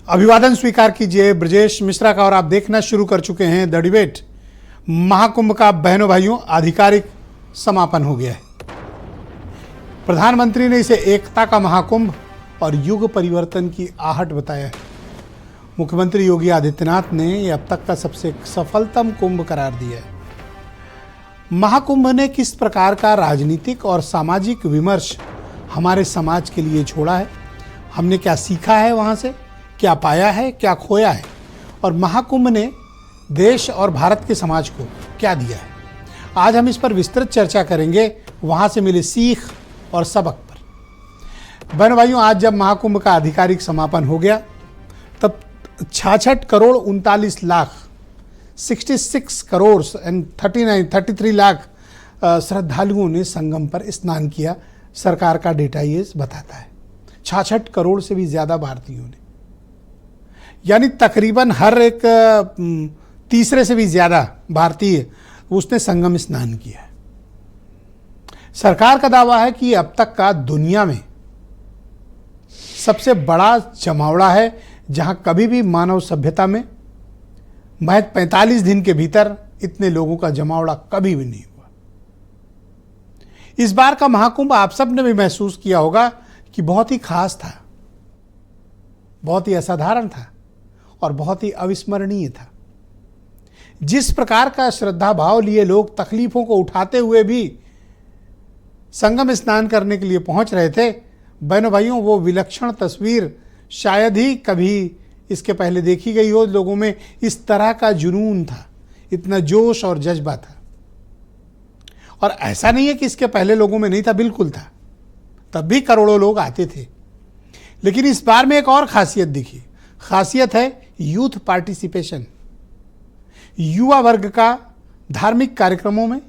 अभिवादन स्वीकार कीजिए ब्रजेश मिश्रा का और आप देखना शुरू कर चुके हैं द डिबेट। महाकुंभ का बहनों भाइयों आधिकारिक समापन हो गया है। प्रधानमंत्री ने इसे एकता का महाकुंभ और युग परिवर्तन की आहट बताया है। मुख्यमंत्री योगी आदित्यनाथ ने यह अब तक का सबसे सफलतम कुंभ करार दिया है। महाकुंभ ने किस प्रकार का राजनीतिक और सामाजिक विमर्श हमारे समाज के लिए छोड़ा है, हमने क्या सीखा है, वहाँ से क्या पाया है, क्या खोया है, और महाकुंभ ने देश और भारत के समाज को क्या दिया है। आज हम इस पर विस्तृत चर्चा करेंगे, वहाँ से मिले सीख और सबक पर। बहनों भाइयों, आज जब महाकुंभ का आधिकारिक समापन हो गया तब 66 करोड़ 39 लाख 66 करोड़ एंड 33 लाख श्रद्धालुओं ने संगम पर स्नान किया। सरकार का डेटा ये बताता है 66 करोड़ से भी ज़्यादा भारतीयों ने, यानी तकरीबन हर एक तीसरे से भी ज़्यादा भारतीय उसने संगम स्नान किया है। सरकार का दावा है कि अब तक का दुनिया में सबसे बड़ा जमावड़ा है, जहां कभी भी मानव सभ्यता में महज 45 दिन के भीतर इतने लोगों का जमावड़ा कभी भी नहीं हुआ। इस बार का महाकुंभ आप सब ने भी महसूस किया होगा कि बहुत ही खास था, बहुत ही असाधारण था और बहुत ही अविस्मरणीय था। जिस प्रकार का श्रद्धा भाव लिए लोग तकलीफों को उठाते हुए भी संगम स्नान करने के लिए पहुंच रहे थे, बहनों भाइयों, वो विलक्षण तस्वीर शायद ही कभी इसके पहले देखी गई हो। लोगों में इस तरह का जुनून था, इतना जोश और जज्बा था। और ऐसा नहीं है कि इसके पहले लोगों में नहीं था, बिल्कुल था, तब भी करोड़ों लोग आते थे। लेकिन इस बार में एक और खासियत दिखी। खासियत है यूथ पार्टिसिपेशन। युवा वर्ग का धार्मिक कार्यक्रमों में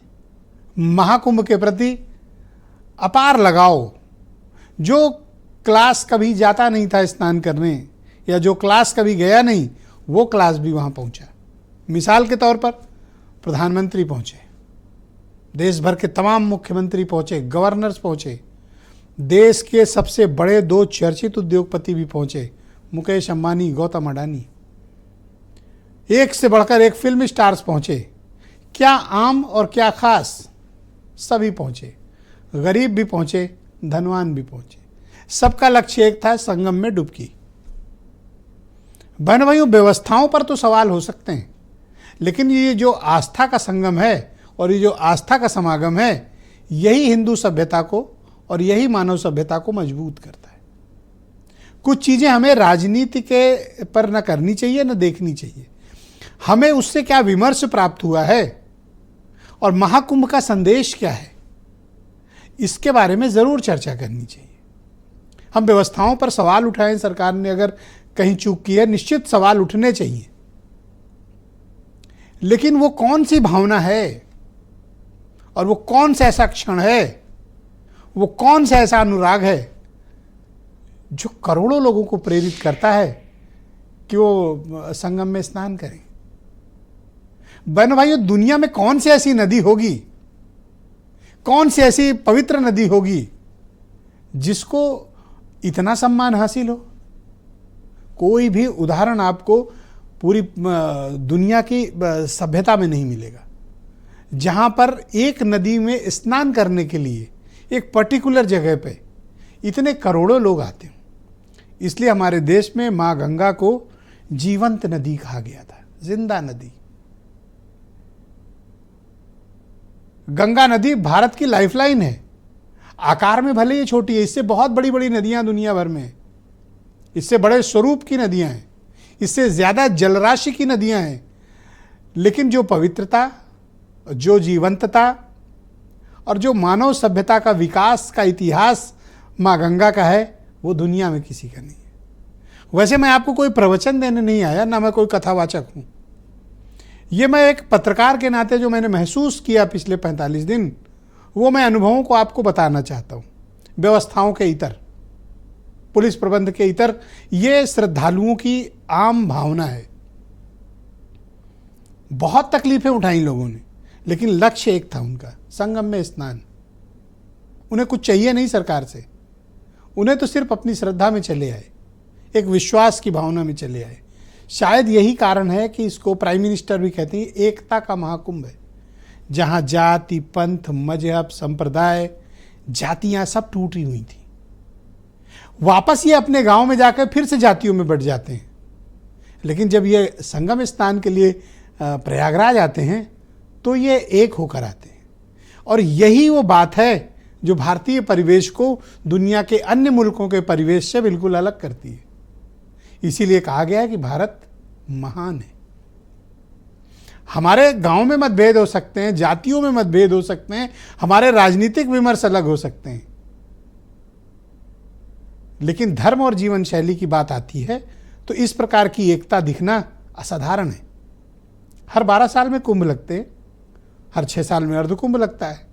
महाकुंभ के प्रति अपार लगाव। जो क्लास कभी जाता नहीं था स्नान करने, या जो क्लास कभी गया नहीं, वो क्लास भी वहाँ पहुँचा। मिसाल के तौर पर प्रधानमंत्री पहुँचे, देश भर के तमाम मुख्यमंत्री पहुँचे, गवर्नर्स पहुँचे, देश के सबसे बड़े 2 चर्चित उद्योगपति भी पहुँचे, मुकेश अंबानी, गौतम अडानी, एक से बढ़कर एक फिल्म स्टार्स पहुँचे। क्या आम और क्या खास, सभी पहुँचे। गरीब भी पहुँचे, धनवान भी पहुँचे। सबका लक्ष्य एक था, संगम में डुबकी। बहनों भाइयों, व्यवस्थाओं पर तो सवाल हो सकते हैं, लेकिन ये जो आस्था का संगम है और ये जो आस्था का समागम है, यही हिंदू सभ्यता को और यही मानव सभ्यता को मजबूत करता है। कुछ चीज़ें हमें राजनीति के पर न करनी चाहिए, न देखनी चाहिए। हमें उससे क्या विमर्श प्राप्त हुआ है और महाकुंभ का संदेश क्या है, इसके बारे में ज़रूर चर्चा करनी चाहिए। हम व्यवस्थाओं पर सवाल उठाएं, सरकार ने अगर कहीं चूक की है, निश्चित सवाल उठने चाहिए, लेकिन वो कौन सी भावना है और वो कौन सा ऐसा क्षण है, वो कौन सा ऐसा अनुराग है जो करोड़ों लोगों को प्रेरित करता है कि वो संगम में स्नान करें। बहनों भाइयों, दुनिया में कौन सी ऐसी नदी होगी, कौन सी ऐसी पवित्र नदी होगी जिसको इतना सम्मान हासिल हो। कोई भी उदाहरण आपको पूरी दुनिया की सभ्यता में नहीं मिलेगा जहां पर एक नदी में स्नान करने के लिए एक पर्टिकुलर जगह पे इतने करोड़ों लोग आते हैं। इसलिए हमारे देश में माँ गंगा को जीवंत नदी कहा गया था, जिंदा नदी। गंगा नदी भारत की लाइफलाइन है। आकार में भले ये छोटी है, इससे बहुत बड़ी बड़ी नदियां दुनिया भर में हैं, इससे बड़े स्वरूप की नदियां हैं, इससे ज़्यादा जलराशि की नदियां हैं, लेकिन जो पवित्रता, जो जीवंतता और जो मानव सभ्यता का विकास का इतिहास माँ गंगा का है, वो दुनिया में किसी का नहीं है। वैसे मैं आपको कोई प्रवचन देने नहीं आया, ना मैं कोई कथावाचक हूँ। ये मैं एक पत्रकार के नाते जो मैंने महसूस किया पिछले 45 दिन, वो मैं अनुभवों को आपको बताना चाहता हूँ। व्यवस्थाओं के इतर, पुलिस प्रबंध के इतर, ये श्रद्धालुओं की आम भावना है। बहुत तकलीफें उठाई लोगों ने, लेकिन लक्ष्य एक था उनका, संगम में स्नान। उन्हें कुछ चाहिए नहीं सरकार से, उन्हें तो सिर्फ अपनी श्रद्धा में चले आए। एक विश्वास की भावना में चले आए। शायद यही कारण है कि इसको प्राइम मिनिस्टर भी कहते हैं एकता का महाकुंभ है, जहां जाति, पंथ, मजहब, संप्रदाय, जातियां सब टूटी हुई थी। वापस ये अपने गांव में जाकर फिर से जातियों में बढ़ जाते हैं, लेकिन जब ये संगम स्नान के लिए प्रयागराज आते हैं तो ये एक होकर आते हैं। और यही वो बात है जो भारतीय परिवेश को दुनिया के अन्य मुल्कों के परिवेश से बिल्कुल अलग करती है। इसीलिए कहा गया है कि भारत महान है। हमारे गांव में मतभेद हो सकते हैं, जातियों में मतभेद हो सकते हैं, हमारे राजनीतिक विमर्श अलग हो सकते हैं, लेकिन धर्म और जीवन शैली की बात आती है तो इस प्रकार की एकता दिखना असाधारण है। हर 12 साल में कुंभ लगते हैं, हर 6 साल में अर्धकुंभ लगता है।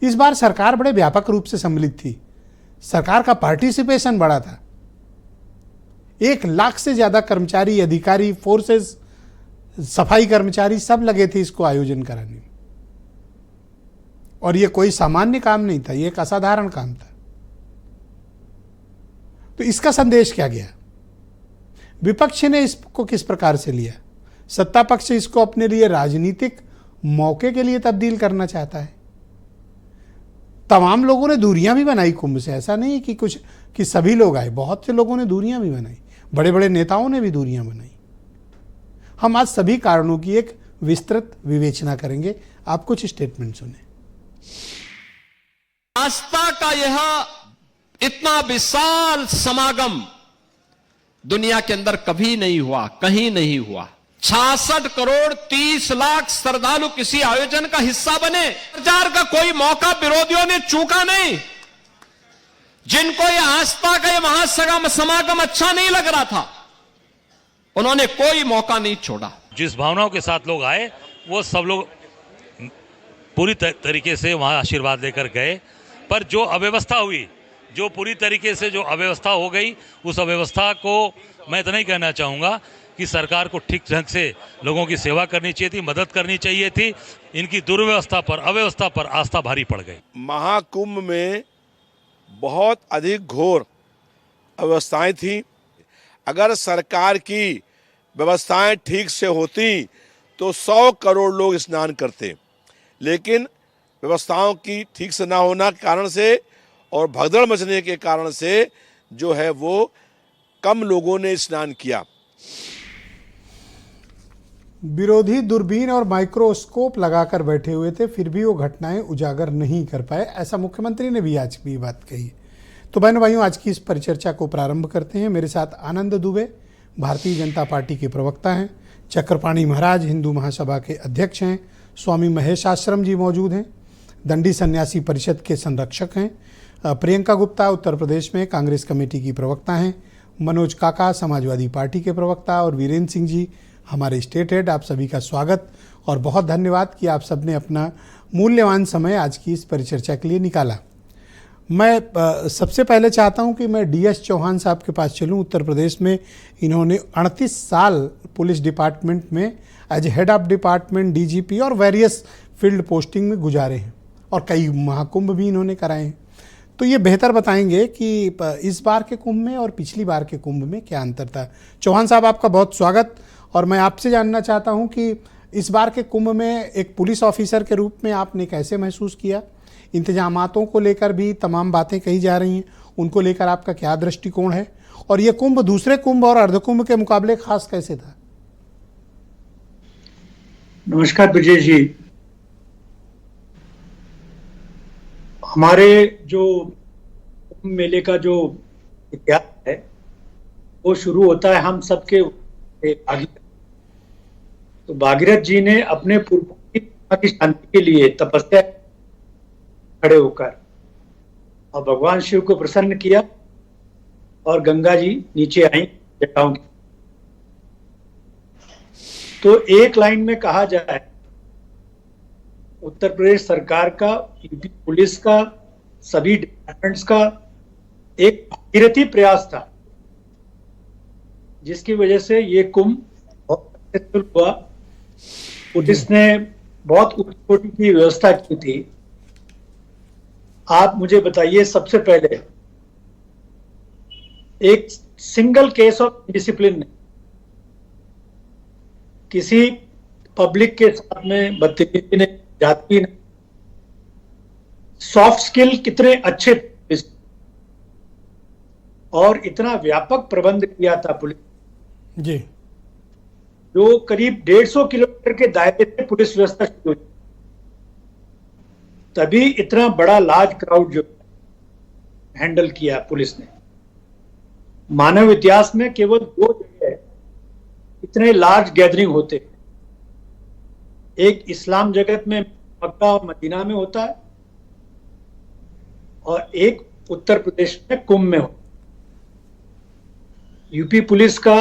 इस बार सरकार बड़े व्यापक रूप से सम्मिलित थी, सरकार का पार्टिसिपेशन बड़ा था। 1 लाख से ज्यादा कर्मचारी, अधिकारी, फोर्सेस, सफाई कर्मचारी सब लगे थे इसको आयोजन कराने में। और यह कोई सामान्य काम नहीं था, यह एक असाधारण काम था। तो इसका संदेश क्या गया? विपक्ष ने इसको किस प्रकार से लिया? सत्ता पक्ष इसको अपने लिए राजनीतिक मौके के लिए तब्दील करना चाहता है। तमाम लोगों ने दूरियां भी बनाई कुंभ से, ऐसा नहीं कि सभी लोग आए, बहुत से लोगों ने दूरियां भी बनाई, बड़े बड़े नेताओं ने भी दूरियां बनाई। हम आज सभी कारणों की एक विस्तृत विवेचना करेंगे। आप कुछ स्टेटमेंट सुने। आस्था का यह इतना विशाल समागम दुनिया के अंदर कभी नहीं हुआ, कहीं नहीं हुआ। 66 करोड़ 30 लाख श्रद्धालु किसी आयोजन का हिस्सा बने। प्रचार का कोई मौका विरोधियों ने चूका नहीं। जिनको ये आस्था का ये महासमागम अच्छा नहीं लग रहा था, उन्होंने कोई मौका नहीं छोड़ा। जिस भावनाओं के साथ लोग आए, वो सब लोग पूरी तरीके से वहां आशीर्वाद लेकर गए। पर जो अव्यवस्था हुई, जो पूरी तरीके से जो अव्यवस्था हो गई, उस अव्यवस्था को मैं इतना ही कहना चाहूँगा कि सरकार को ठीक ढंग से लोगों की सेवा करनी चाहिए थी, मदद करनी चाहिए थी। इनकी दुर्व्यवस्था पर, अव्यवस्था पर आस्था भारी पड़ गई। महाकुंभ में बहुत अधिक घोर अव्यवस्थाएं थी। अगर सरकार की व्यवस्थाएं ठीक से होती तो 100 करोड़ लोग स्नान करते, लेकिन व्यवस्थाओं की ठीक से ना होना के कारण से और भगदड़ मचने के कारण से जो है वो कम लोगों ने स्नान किया। विरोधी दूरबीन और माइक्रोस्कोप लगाकर बैठे हुए थे, फिर भी वो घटनाएं उजागर नहीं कर पाए, ऐसा मुख्यमंत्री ने भी आज भी बात कही। तो बहनों भाइयों, आज की इस परिचर्चा को प्रारंभ करते हैं। मेरे साथ आनंद दुबे भारतीय जनता पार्टी के प्रवक्ता हैं, चक्रपाणी महाराज हिंदू महासभा के अध्यक्ष हैं, स्वामी महेश आश्रम जी मौजूद हैं, दंडी सन्यासी परिषद के संरक्षक हैं, प्रियंका गुप्ता उत्तर प्रदेश में कांग्रेस कमेटी की प्रवक्ता हैं, मनोज काका समाजवादी पार्टी के प्रवक्ता, और वीरेंद्र सिंह जी हमारे स्टेट हेड। आप सभी का स्वागत और बहुत धन्यवाद कि आप सबने अपना मूल्यवान समय आज की इस परिचर्चा के लिए निकाला। मैं सबसे पहले चाहता हूं कि मैं DS चौहान साहब के पास चलूं। उत्तर प्रदेश में इन्होंने 38 साल पुलिस डिपार्टमेंट में as head of department, DGP और वेरियस फील्ड पोस्टिंग में गुजारे हैं और कई महाकुंभ भी इन्होंने कराए हैं। तो ये बेहतर बताएंगे कि इस बार के कुंभ में और पिछली बार के कुंभ में क्या अंतर था। चौहान साहब, आपका बहुत स्वागत। और मैं आपसे जानना चाहता हूं कि इस बार के कुंभ में एक पुलिस ऑफिसर के रूप में आपने कैसे महसूस किया? इंतजामातों को लेकर भी तमाम बातें कही जा रही हैं, उनको लेकर आपका क्या दृष्टिकोण है? और ये कुंभ दूसरे कुंभ और अर्धकुंभ के मुकाबले खास कैसे था? नमस्कार विजय जी। हमारे जो कुंभ मेले का जो इतिहास है वो शुरू होता है हम सबके भागीरथ। तो भागीरथ जी ने अपने पूर्वों की शांति के लिए तपस्या खड़े होकर और भगवान शिव को प्रसन्न किया और गंगा जी नीचे आई जटाओं की। तो एक लाइन में कहा जाए, उत्तर प्रदेश सरकार का, यूपी पुलिस का, सभी डिपार्टमेंट्स का एक भागीरथी प्रयास था, जिसकी वजह से ये कुंभ बहुत सक्सेसफुल हुआ। पुलिस ने बहुत उच्च कोटि की व्यवस्था की थी। आप मुझे बताइए, सबसे पहले एक सिंगल केस ऑफ डिसिप्लिन नहीं, किसी पब्लिक के साथ में बदतमीजी नहीं, जाति नहीं, सॉफ्ट स्किल कितने अच्छे पुलिस, और इतना व्यापक प्रबंध किया था पुलिस जी, जो करीब 150 किलोमीटर के दायरे से पुलिस व्यवस्था शुरू हुई, तभी इतना बड़ा लार्ज क्राउड जो हैंडल किया पुलिस ने। मानव इतिहास में केवल 2 जगह इतने लार्ज गैदरिंग होते हैं, एक इस्लाम जगत में मक्का और मदीना में होता है, और एक उत्तर प्रदेश में कुंभ में होता है। यूपी पुलिस का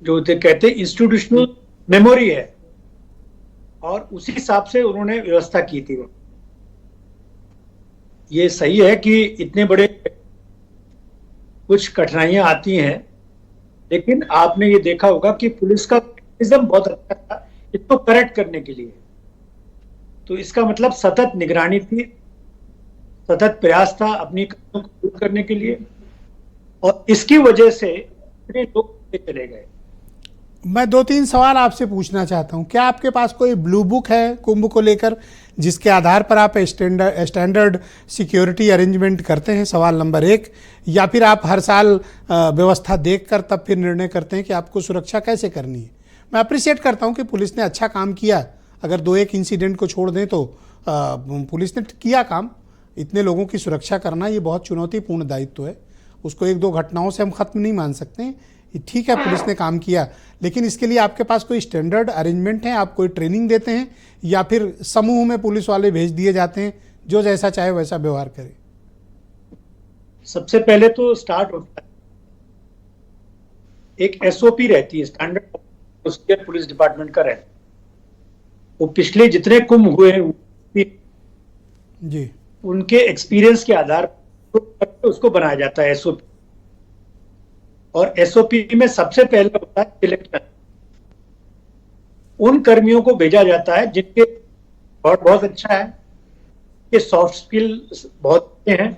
जो कहते हैं इंस्टीट्यूशनल मेमोरी है, और उसी हिसाब से उन्होंने व्यवस्था की थी। ये सही है कि इतने बड़े कुछ कठिनाइयां आती हैं, लेकिन आपने ये देखा होगा कि पुलिस का मैकेनिज्म बहुत अच्छा था इसको करेक्ट करने के लिए। तो इसका मतलब सतत निगरानी थी, सतत प्रयास था अपनी कमियों को दूर करने के लिए, और इसकी वजह से इतने लोग चले गए। मैं 2-3 सवाल आपसे पूछना चाहता हूं। क्या आपके पास कोई ब्लू बुक है कुंभ को लेकर, जिसके आधार पर आप स्टैंडर्ड सिक्योरिटी अरेंजमेंट करते हैं? सवाल नंबर 1। या फिर आप हर साल व्यवस्था देखकर तब फिर निर्णय करते हैं कि आपको सुरक्षा कैसे करनी है? मैं अप्रिशिएट करता हूं कि पुलिस ने अच्छा काम किया, अगर 2-1 इंसिडेंट को छोड़ दें तो पुलिस ने किया काम। इतने लोगों की सुरक्षा करना ये बहुत चुनौतीपूर्ण दायित्व है, उसको 1-2 घटनाओं से हम खत्म नहीं मान सकते। ठीक है, पुलिस ने काम किया, लेकिन इसके लिए आपके पास कोई स्टैंडर्ड अरेंजमेंट है? आप कोई ट्रेनिंग देते हैं, या फिर समूह में पुलिस वाले भेज दिए जाते हैं जो जैसा चाहे वैसा व्यवहार करे? सबसे पहले तो स्टार्ट होता है, एक एसओपी रहती है, स्टैंडर्ड प्रोसीजर पुलिस डिपार्टमेंट का रहता है। वो पिछले जितने कुंभ हुए हैं जी, उनके एक्सपीरियंस के आधार पर उसको बनाया जाता है एसओपी। और एसओपी में सबसे पहले होता है सिलेक्शन। उन कर्मियों को भेजा जाता है जिनके बहुत अच्छा है, कि सॉफ्ट स्किल बहुत अच्छे हैं,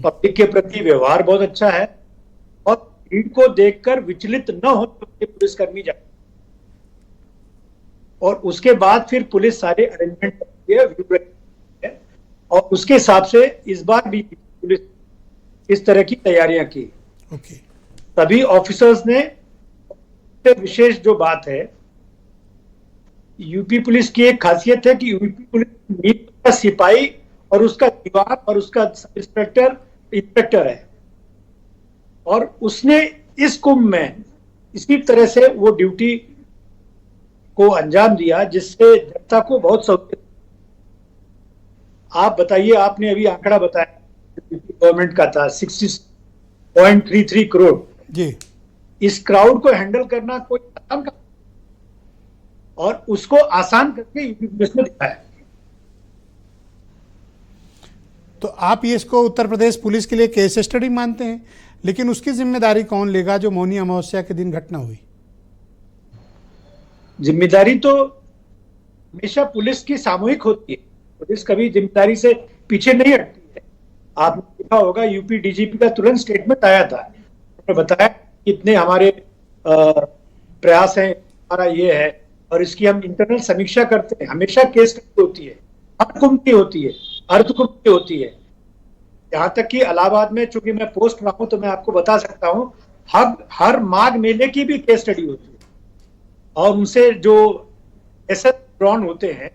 पब्लिक के प्रति व्यवहार बहुत अच्छा है, और भीड़ को देखकर विचलित न हो तो पुलिसकर्मी जाए। और उसके बाद फिर पुलिस सारे अरेंजमेंट करती है, और उसके हिसाब से इस बार भी पुलिस इस तरह की तैयारियां की। ओके। सभी ऑफिसर्स ने, विशेष जो बात है, यूपी पुलिस की एक खासियत है कि यूपी पुलिस का सिपाही और उसका दीवार और उसका सब इंस्पेक्टर है, और उसने इस कुंभ में इसी तरह से वो ड्यूटी को अंजाम दिया जिससे जनता को बहुत सहूलियत। आप बताइए, आपने अभी आंकड़ा बताया गवर्नमेंट का था 60.33 करोड़ जी, इस क्राउड को हैंडल करना कोई आसान काम, और उसको आसान करके यूपी पुलिस ने दिखाया। तो आप ये इसको उत्तर प्रदेश पुलिस के लिए केस स्टडी मानते हैं, लेकिन उसकी जिम्मेदारी कौन लेगा जो मौनी अमावस्या के दिन घटना हुई? जिम्मेदारी तो हमेशा पुलिस की सामूहिक होती है, पुलिस कभी जिम्मेदारी से पीछे नहीं हटती है। आपने देखा होगा यूपी डीजीपी का तुरंत स्टेटमेंट आया था, उन्होंने बताया कितने हमारे प्रयास हैं, हमारा ये है, और इसकी हम इंटरनल समीक्षा करते हैं। हमेशा केस स्टडी होती है, हर कुंभ की होती है, अर्ध कुंभ की होती है। यहाँ तक कि इलाहाबाद में, चूंकि मैं पोस्ट रहा हूं तो मैं आपको बता सकता हूं, हर माघ मेले की भी केस स्टडी होती है, और उनसे जो ऐसे ड्रॉन होते हैं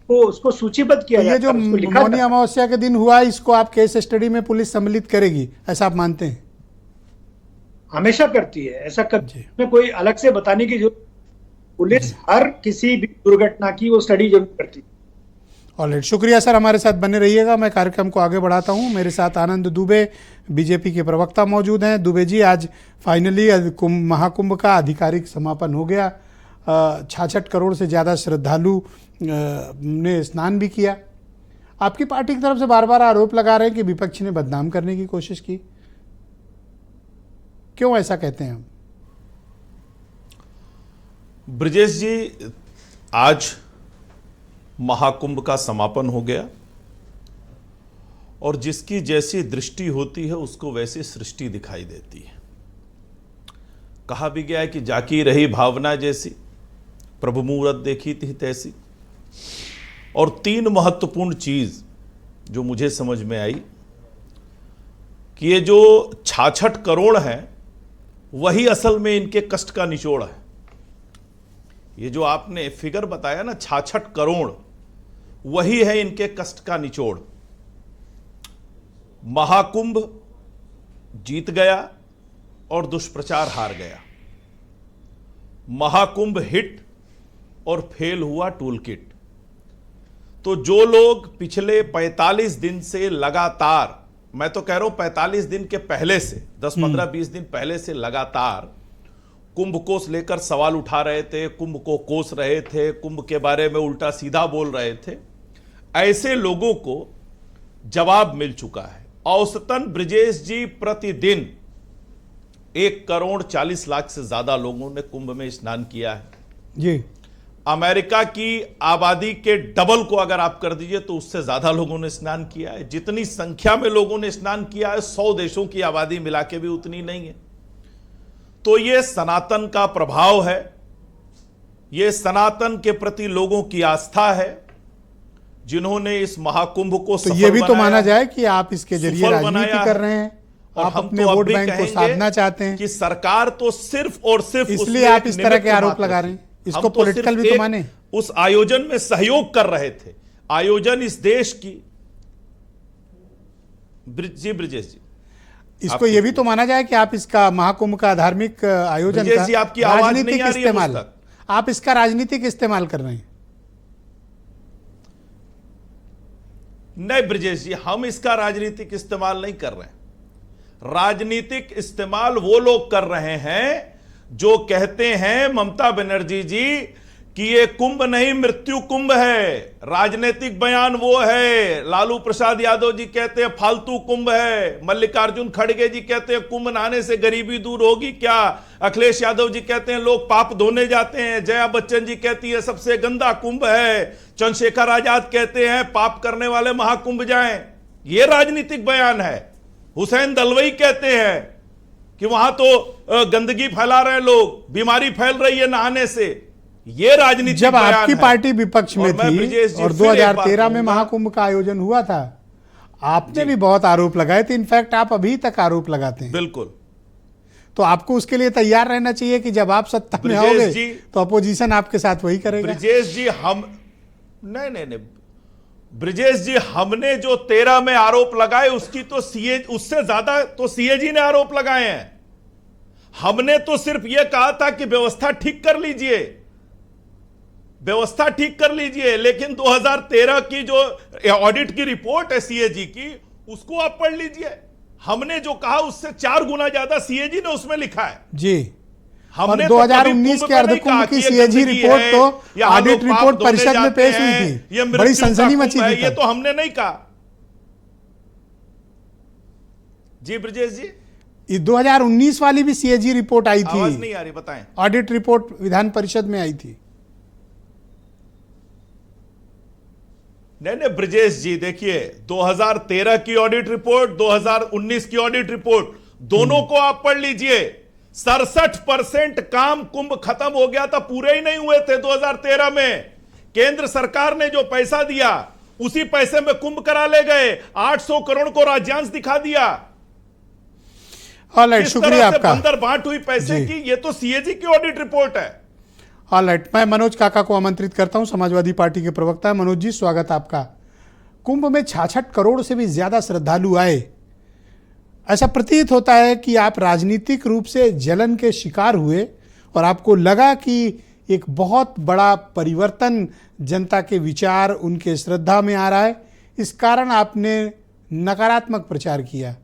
तो उसको सूचीबद्ध किया तो ये जाता जो है, उसको लिखा मौनी जाता है। अमावस्या के दिन हुआ, इसको आप केस स्टडी में पुलिस सम्मिलित करेगी, ऐसा आप मानते हैं? हमेशा करती है, ऐसा जी। करने में कोई अलग से बताने की जरूरत। पुलिस हर किसी भी दुर्घटना की वो स्टडी जरूर करती है। ऑलराइट, शुक्रिया सर, हमारे साथ बने रहिएगा। मैं कार्यक्रम को आगे बढ़ाता हूं। मेरे साथ आनंद दुबे, बीजेपी के प्रवक्ता मौजूद हैं। दुबे जी, आज फाइनली महाकुंभ का आधिकारिक समापन हो गया। 66 करोड़ से ज़्यादा श्रद्धालु ने स्नान भी किया। आपकी पार्टी की तरफ से बार बार आरोप लगा रहे हैं कि विपक्ष ने बदनाम करने की कोशिश की, क्यों ऐसा कहते हैं हम? ब्रजेश जी, आज महाकुंभ का समापन हो गया, और जिसकी जैसी दृष्टि होती है उसको वैसी सृष्टि दिखाई देती है। कहा भी गया है कि जाकी रही भावना जैसी, प्रभु मूरत देखी थी तैसी। और 3 महत्वपूर्ण चीज जो मुझे समझ में आई कि ये जो 66 करोड़ हैं वही असल में इनके कष्ट का निचोड़ है। ये जो आपने फिगर बताया ना 66 करोड़, वही है इनके कष्ट का निचोड़। महाकुंभ जीत गया और दुष्प्रचार हार गया। महाकुंभ हिट और फेल हुआ टूल किट। तो जो लोग पिछले 45 दिन से लगातार, मैं तो कह रहा हूं 45 दिन के पहले से 10, 15, 20 दिन पहले से लगातार कुंभ को लेकर सवाल उठा रहे थे, कुंभ को कोस रहे थे, कुंभ के बारे में उल्टा सीधा बोल रहे थे, ऐसे लोगों को जवाब मिल चुका है। औसतन ब्रिजेश जी प्रतिदिन 1,40,00,000 से ज्यादा लोगों ने कुंभ में स्नान किया है जी। अमेरिका की आबादी के डबल को अगर आप कर दीजिए तो उससे ज्यादा लोगों ने स्नान किया है। जितनी संख्या में लोगों ने स्नान किया है 100 देशों की आबादी मिला के भी उतनी नहीं है। तो यह सनातन का प्रभाव है, यह सनातन के प्रति लोगों की आस्था है, जिन्होंने इस महाकुंभ को तो ये भी तो माना जाए कि आप इसके जरिए राजनीति कर रहे हैं, आप अपने वोट बैंक को साधना चाहते हैं कि सरकार तो सिर्फ और सिर्फ, इसलिए आप इस तरह के आरोप लगा रहे हैं। इसको पॉलिटिकल भी तो माने। उस आयोजन में सहयोग कर रहे थे। आयोजन इस देश की जी ब्रिजेश जी, इसको ये भी तो माना जाए कि आप इसका महाकुंभ का धार्मिक आयोजन ब्रिजेश जी, आपकी आवाज नहीं आ रही है मुझ तक। आप इसका राजनीतिक इस्तेमाल कर रहे हैं। नहीं ब्रिजेश जी, हम इसका राजनीतिक इस्तेमाल नहीं कर रहे हैं। राजनीतिक इस्तेमाल वो लोग कर रहे हैं जो कहते हैं ममता बनर्जी जी कि ये कुंभ नहीं मृत्यु कुंभ है। राजनीतिक बयान वो है। लालू प्रसाद यादव जी कहते हैं फालतू कुंभ है। मल्लिकार्जुन खड़गे जी कहते हैं कुंभ नहाने से गरीबी दूर होगी क्या। अखिलेश यादव जी कहते हैं लोग पाप धोने जाते हैं। जया बच्चन जी कहती है सबसे गंदा कुंभ है। चंद्रशेखर आजाद कहते हैं पाप करने वाले महाकुंभ जाएं। ये राजनीतिक बयान है। हुसैन दलवाई कहते हैं कि वहां तो गंदगी फैला रहे लोग, बीमारी फैल रही है नहाने से। ये राजनीतिक जब बयान आपकी है। पार्टी विपक्ष में थी और 2013 में महाकुंभ का आयोजन हुआ था, आपने भी बहुत आरोप लगाए थे। इनफैक्ट आप अभी तक आरोप लगाते हैं। बिल्कुल। तो आपको उसके लिए तैयार रहना चाहिए कि जब आप सत्ता में आओगे तो अपोजिशन आपके साथ वही करेगा। ब्रिजेश जी हम नहीं ब्रिजेश जी, हमने जो 13 में आरोप लगाए उसकी तो उससे ज्यादा तो सीएजी ने आरोप लगाए हैं। हमने तो सिर्फ यह कहा था कि व्यवस्था ठीक कर लीजिए, व्यवस्था ठीक कर लीजिए। लेकिन 2013 की जो ऑडिट की रिपोर्ट है सीएजी की, उसको आप पढ़ लीजिए। हमने जो कहा उससे 4 गुना ज्यादा सीएजी ने उसमें लिखा है जी। और हमने 2019 के अर्धकुंभ की सीएजी रिपोर्ट तो ऑडिट रिपोर्ट परिषद में पेश हुई थी, बड़ी सनसनी मची थी। ये तो हमने नहीं कहा जी ब्रिजेश जी। 2019 वाली भी सीएजी रिपोर्ट आई थी। आवाज नहीं आ रही, बताएं। ऑडिट रिपोर्ट विधान परिषद में आई थी। नहीं ब्रिजेश जी, देखिए 2013 की ऑडिट रिपोर्ट, 2019 की ऑडिट रिपोर्ट, दोनों को आप पढ़ लीजिए। 67% काम कुंभ खत्म हो गया था, पूरे ही नहीं हुए थे 2013 में। केंद्र सरकार ने जो पैसा दिया उसी पैसे में कुंभ करा ले गए। 800 करोड़ को राज्यांश दिखा दिया। ऑलराइट, शुक्रिया आपका। अंदर बांट हुई पैसे की, ये तो सीएजी की ऑडिट रिपोर्ट है। ऑलराइट, मैं मनोज काका को आमंत्रित करता हूं, समाजवादी पार्टी के प्रवक्ता है। मनोज जी, स्वागत आपका। कुंभ में 66 करोड़ से भी ज्यादा श्रद्धालु आए। ऐसा प्रतीत होता है कि आप राजनीतिक रूप से जलन के शिकार हुए और आपको लगा कि एक बहुत बड़ा परिवर्तन जनता के विचार, उनके श्रद्धा में आ रहा है। इस कारण आपने नकारात्मक प्रचार किया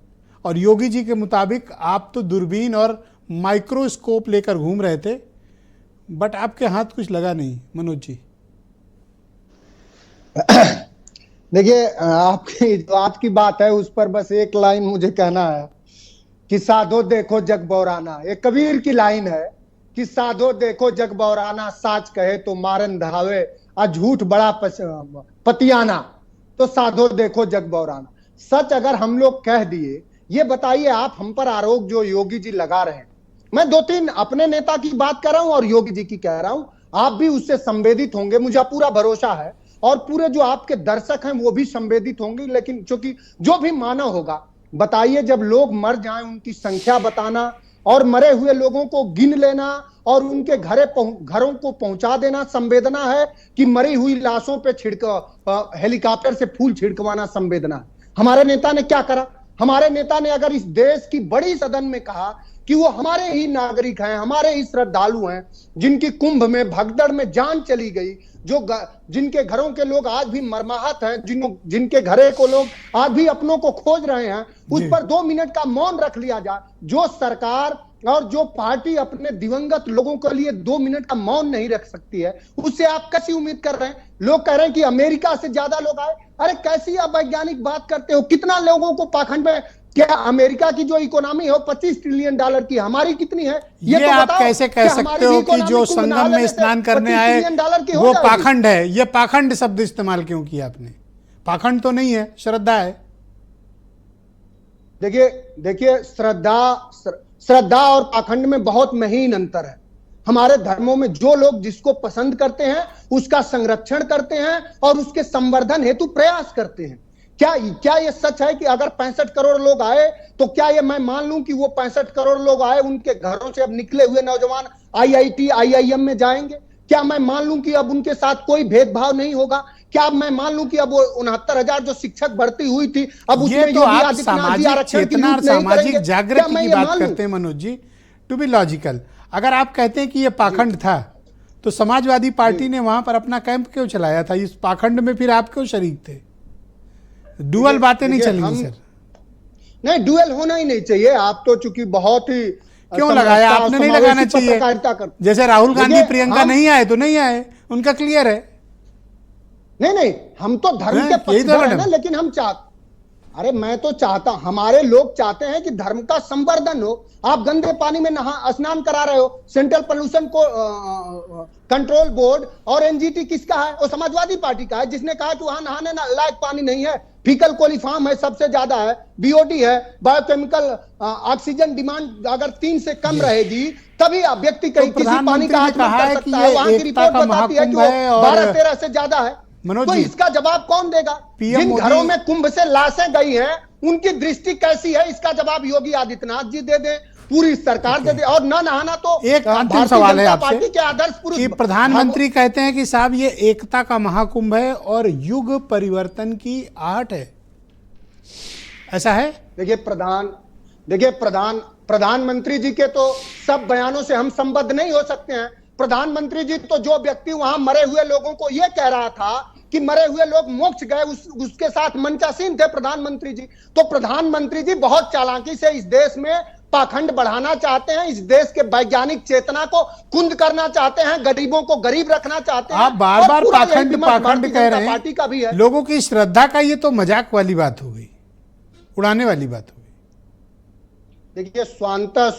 और योगी जी के मुताबिक आप तो दूरबीन और माइक्रोस्कोप लेकर घूम रहे थे, बट आपके हाथ कुछ लगा नहीं। मनोज जी, देखिए, आपकी जो आज की बात है उस पर बस एक लाइन मुझे कहना है कि साधो देखो जग बौराना। एक कबीर की लाइन है कि साधो देखो जग बौराना, साच कहे तो मारन धावे, झूठ बड़ा पतियाना। तो साधो देखो जग बौराना। सच अगर हम लोग कह दिए, ये बताइए आप हम पर आरोप जो योगी जी लगा रहे हैं, मैं 2-3 अपने नेता की बात कर रहा हूं और योगी जी की कह रहा हूं, आप भी उससे संवेदित होंगे, मुझे पूरा भरोसा है, और पूरे जो आपके दर्शक हैं वो भी संवेदित होंगे। लेकिन क्योंकि जो भी मानव होगा, बताइए जब लोग मर जाएं उनकी संख्या बताना और मरे हुए लोगों को गिन लेना और उनके घरों को पहुंचा देना संवेदना है, कि मरी हुई लाशों पे हेलीकॉप्टर से फूल छिड़कवाना संवेदना है? हमारे नेता ने क्या करा? हमारे नेता ने अगर इस देश की बड़ी सदन में कहा कि वो हमारे ही नागरिक हैं, हमारे ही श्रद्धालु हैं, जिनकी कुंभ में भगदड़ में जान चली गई, जिनके घरों के लोग आज भी मर्माहत हैं, जिनके घरे को लोग आज भी अपनों को खोज रहे हैं, उस पर 2 मिनट का मौन रख लिया जाए। जो सरकार और जो पार्टी अपने दिवंगत लोगों के लिए 2 मिनट का मौन नहीं रख सकती है, उससे आप कैसी उम्मीद कर रहे हैं? लोग कह रहे हैं कि अमेरिका से ज्यादा लोग आए। अरे कैसी आप वैज्ञानिक बात करते हो? कितना लोगों को पाखंड में, क्या अमेरिका की जो इकोनॉमी है वो $25 ट्रिलियन की, हमारी कितनी है? ये तो आप बताओ, कैसे कह क्या सकते हमारी हो भी कि जो इकोनॉमी कुंभ संगम नाले में से स्नान करने 25 आए ट्रिलियन डॉलर की हो वो जाएगी? पाखंड है? ये पाखंड शब्द इस्तेमाल क्यों किया आपने? पाखंड तो नहीं है, श्रद्धा है। देखिए श्रद्धा और पाखंड में बहुत महीन अंतर है। हमारे धर्मों में जो लोग जिसको पसंद करते हैं उसका संरक्षण करते हैं और उसके संवर्धन हेतु प्रयास करते हैं। क्या ये सच है कि अगर 65 करोड़ लोग आए तो क्या ये मैं मान लूं कि वो 65 करोड़ लोग आए, उनके घरों से अब निकले हुए नौजवान IIT IIM में जाएंगे? क्या मैं मान लूं कि अब उनके साथ कोई भेदभाव नहीं होगा? क्या मैं मान लूं कि अब वो 69,000 जो शिक्षक भर्ती हुई थी, अब उसमें ये तो योगी आप आदित्यनाथ जी सामाजिक आरक्षण की चेतना और लूट नहीं सामाजिक करेंगे? जागृति क्या मैं की ये बात मान लूं? करते हैं Manoj ji. To be logical, अगर आप कहते हैं कि ये पाखंड था तो समाजवादी पार्टी ने वहां पर अपना कैंप क्यों चलाया था? इस पाखंड में फिर आप क्यों शरीक थे? डुअल बातें नहीं चलेंगी सर। नहीं, डुअल होना ही नहीं चाहिए। आप तो चूंकि बहुत ही क्यों लगाया? आपने नहीं लगाना चाहिए। जैसे राहुल गांधी प्रियंका नहीं आए तो नहीं आए, उनका क्लियर है। नहीं, हम तो धर्म के पक्षधर हैं ना, लेकिन हम अरे मैं तो चाहता, हमारे लोग चाहते हैं कि धर्म का संवर्धन हो। आप गंदे पानी में स्नान करा रहे हो। सेंट्रल पोल्यूशन को कंट्रोल बोर्ड और NGT किसका है? वो समाजवादी पार्टी का है, जिसने कहा कि वहां नहाने लायक पानी नहीं है, फीकल कोलिफॉर्म है, सबसे ज्यादा है, BOD है, बायोकेमिकल ऑक्सीजन डिमांड अगर 3 से कम रहेगी तभी व्यक्ति कहीं किसी पानी का आचमन कर सकता है। वहां की रिपोर्ट बताती है कि वो 12-13 से ज्यादा है। तो इसका जवाब कौन देगा? जिन घरों में कुंभ से लाशें गई हैं उनकी दृष्टि कैसी है, इसका जवाब योगी आदित्यनाथ जी दे दें, पूरी सरकार दे दे। और ना नहाना तो एक अंतिम सवाल है आपसे पार्टी के आदर्श पुरुष कि प्रधानमंत्री कहते हैं कि साहब ये एकता का महाकुंभ है और युग परिवर्तन की आहट है, ऐसा है? देखिए प्रधानमंत्री जी के तो सब बयानों से हम संबद्ध नहीं हो सकते हैं। प्रधानमंत्री जी तो जो व्यक्ति वहां मरे हुए लोगों को यह कह रहा था कि मरे हुए लोग मोक्ष गए, उसके साथ मंचासीन थे प्रधानमंत्री जी। तो प्रधानमंत्री जी बहुत चालाकी से इस देश में पाखंड बढ़ाना चाहते हैं, इस देश के वैज्ञानिक चेतना को कुंद करना चाहते हैं, गरीबों को गरीब रखना चाहते हैं। आप बार बार पाखंड कह रहे पार्टी का भी है। हैं। लोगों की श्रद्धा का ये तो मजाक वाली बात हो गई, उड़ाने वाली बात हो गई। देखिए स्वांतः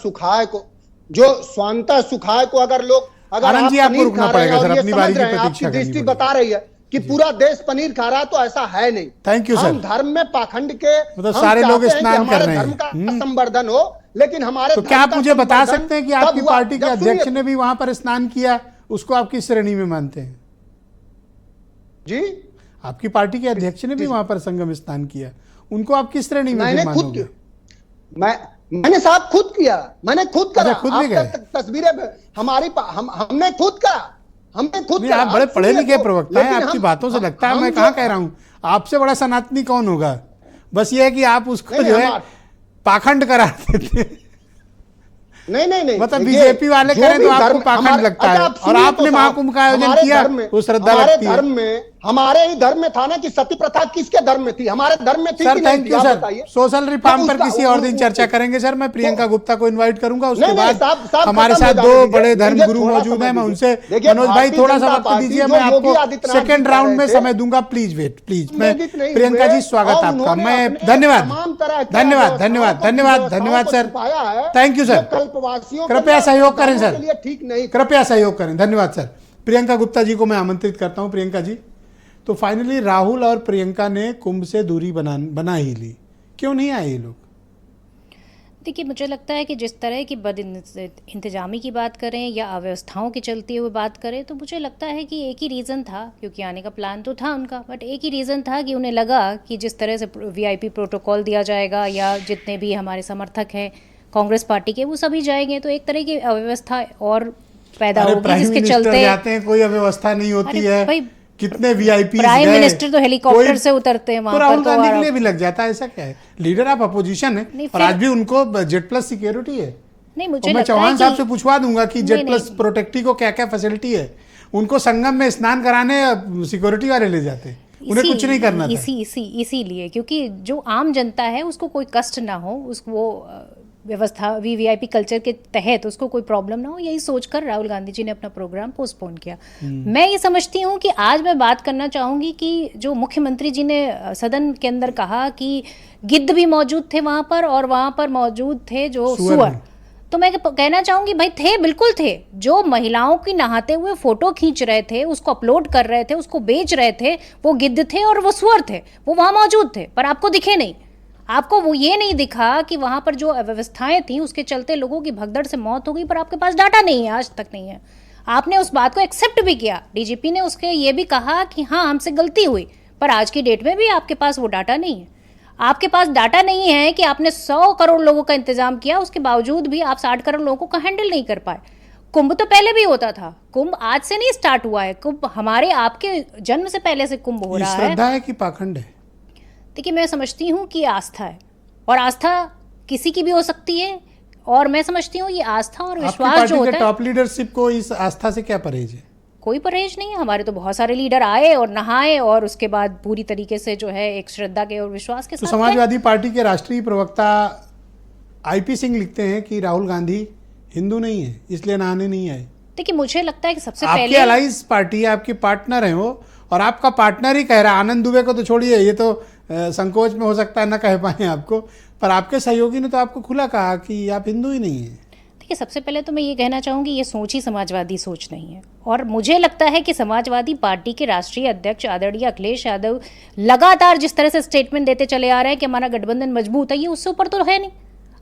सुखाय को अगर लोग, अगर आनंद जी, आप आपको रुकना पड़ेगा सर, अपनी बारी की प्रतीक्षा करनी दृष्टि बता रही है कि पूरा देश पनीर खा रहा है, तो ऐसा है नहीं। Thank you sir. हम धर्म में पाखंड के मतलब सारे लोग स्नान कर रहे हैं, धर्म का संवर्धन हो, लेकिन हमारे तो क्या आप मुझे बता सकते हैं कि आपकी पार्टी के अध्यक्ष ने भी वहां पर स्नान किया, उसको आप किस श्रेणी में मानते हैं? जी, आपकी पार्टी के अध्यक्ष ने भी वहां पर संगम स्नान किया, उनको आप किस श्रेणी में मानोगे? मैंने साहब खुद किया, मैंने खुद करा। खुद भी गए? तस्वीरें हमने खुद करा, आप बड़े पढ़े लिखे प्रवक्ता हैं, आपकी बातों से लगता है। मैं कहाँ कह रहा हूं, आपसे बड़ा सनातनी कौन होगा? बस ये है कि आप उसको जो है पाखंड करा देते। नहीं, मतलब बीजेपी वाले करें तो आपको पाखंड लगता है, और आपने महाकुंभ का आयोजन किया, वो श्रद्धा लगती है। हमारे ही धर्म में था ना कि सती प्रथा किसके धर्म में थी? हमारे धर्म में थी। Sir thank you sir. Social reform पर किसी और दिन चर्चा करेंगे सर। मैं प्रियंका गुप्ता को इनवाइट करूंगा, उसके बाद हमारे साथ 2 बड़े धर्म गुरु मौजूद हैं। मैं उनसे, मनोज भाई थोड़ा सा वक्त दीजिए, मैं आपको सेकंड राउंड में समय दूंगा। Please wait, please. मैं प्रियंका जी, स्वागत आपका। मैं धन्यवाद सर, थैंक यू सर। कृपया सहयोग करें सर, कृपया सहयोग करें। धन्यवाद सर। प्रियंका गुप्ता जी को मैं आमंत्रित करता हूं। प्रियंका जी, तो फाइनली राहुल और प्रियंका ने कुंभ से दूरी बना ही ली। क्यों नहीं आए ये लोग? देखिए, मुझे लगता है कि जिस तरह की बद इंतजामी की बात करें या अव्यवस्थाओं की चलती हुई बात करें, तो मुझे लगता है कि एक ही रीज़न था, क्योंकि आने का प्लान तो था उनका, बट एक ही रीज़न था कि उन्हें लगा कि जिस तरह से वीआईपी प्रोटोकॉल दिया जाएगा या जितने भी हमारे समर्थक हैं कांग्रेस पार्टी के वो सभी जाएंगे, तो एक तरह की अव्यवस्था और पैदा होगी, जिसके चलते जाते हैं कोई अव्यवस्था नहीं होती है। भाई, कितने वीआईपी प्राइम मिनिस्टर तो हेलीकॉप्टर से उतरते हैं वहां तो पर, राहुल तो गांधी के लिए भी लग जाता है, ऐसा क्या है? लीडर ऑफ अपोजिशन है और आज भी उनको जेड प्लस सिक्योरिटी है। नहीं, मुझे मैं लगता चौहान है साहब कि से पूछवा दूंगा कि जेड प्लस प्रोटेक्टी को क्या क्या फैसिलिटी है। उनको संगम में स्नान कराने सिक्योरिटी वाले ले जाते हैं, उन्हें कुछ नहीं करना था। इसीलिए क्योंकि जो आम जनता है उसको कोई कष्ट ना हो, उसको व्यवस्था वीवीआईपी कल्चर के तहत उसको कोई प्रॉब्लम ना हो, यही सोचकर राहुल गांधी जी ने अपना प्रोग्राम पोस्टपोन किया। मैं ये समझती हूँ कि आज मैं बात करना चाहूँगी कि जो मुख्यमंत्री जी ने सदन के अंदर कहा कि गिद्ध भी मौजूद थे वहाँ पर और वहाँ पर मौजूद थे जो सुअर, तो मैं कहना चाहूँगी भाई थे, बिल्कुल थे। जो महिलाओं की नहाते हुए फोटो खींच रहे थे, उसको अपलोड कर रहे थे, उसको बेच रहे थे, वो गिद्ध थे और वो सुअर थे, वो वहाँ मौजूद थे, पर आपको दिखे नहीं। आपको वो ये नहीं दिखा कि वहाँ पर जो अव्यवस्थाएं थी उसके चलते लोगों की भगदड़ से मौत हो गई, पर आपके पास डाटा नहीं है, आज तक नहीं है। आपने उस बात को एक्सेप्ट भी किया, डीजीपी ने उसके ये भी कहा कि हाँ हमसे गलती हुई, पर आज की डेट में भी आपके पास वो डाटा नहीं है। आपके पास डाटा नहीं है कि आपने 100 करोड़ लोगों का इंतजाम किया, उसके बावजूद भी आप 60 करोड़ लोगों को हैंडल नहीं कर पाए। कुंभ तो पहले भी होता था, कुंभ आज से नहीं स्टार्ट हुआ है, कुंभ हमारे आपके जन्म से पहले से कुंभ हो रहा है। श्रद्धा है कि पाखंड है? देखिए, मैं समझती हूँ कि आस्था है, और आस्था किसी की भी हो सकती है, और मैं समझती हूँ ये आस्था और विश्वास जो होता है, टॉप लीडरशिप को इस आस्था से क्या परहेज है? कोई परहेज नहीं है। हमारे तो बहुत सारे लीडर आए और नहाए और उसके बाद पूरी तरीके से जो है एक श्रद्धा के और विश्वास के साथ। समाजवादी पार्टी के राष्ट्रीय प्रवक्ता आईपी सिंह लिखते हैं कि राहुल गांधी हिंदू नहीं है, इसलिए नहाने नहीं आए। देखिए, मुझे लगता है कि सबसे पहले आपकी अलाइंस पार्टी है, आपके पार्टनर है वो, और आपका पार्टनर ही कह रहा है। आनंद दुबे को तो छोड़िए, ये तो संकोच में हो सकता है ना कह पाए आपको, पर आपके सहयोगी ने तो आपको खुला कहा कि आप हिंदू ही नहीं है। देखिए, सबसे पहले तो मैं ये कहना चाहूँगी ये सोच ही समाजवादी सोच नहीं है, और मुझे लगता है कि समाजवादी पार्टी के राष्ट्रीय अध्यक्ष आदरणीय अखिलेश यादव लगातार जिस तरह से स्टेटमेंट देते चले आ रहे हैं कि हमारा गठबंधन मजबूत है, ये उससे ऊपर तो है नहीं।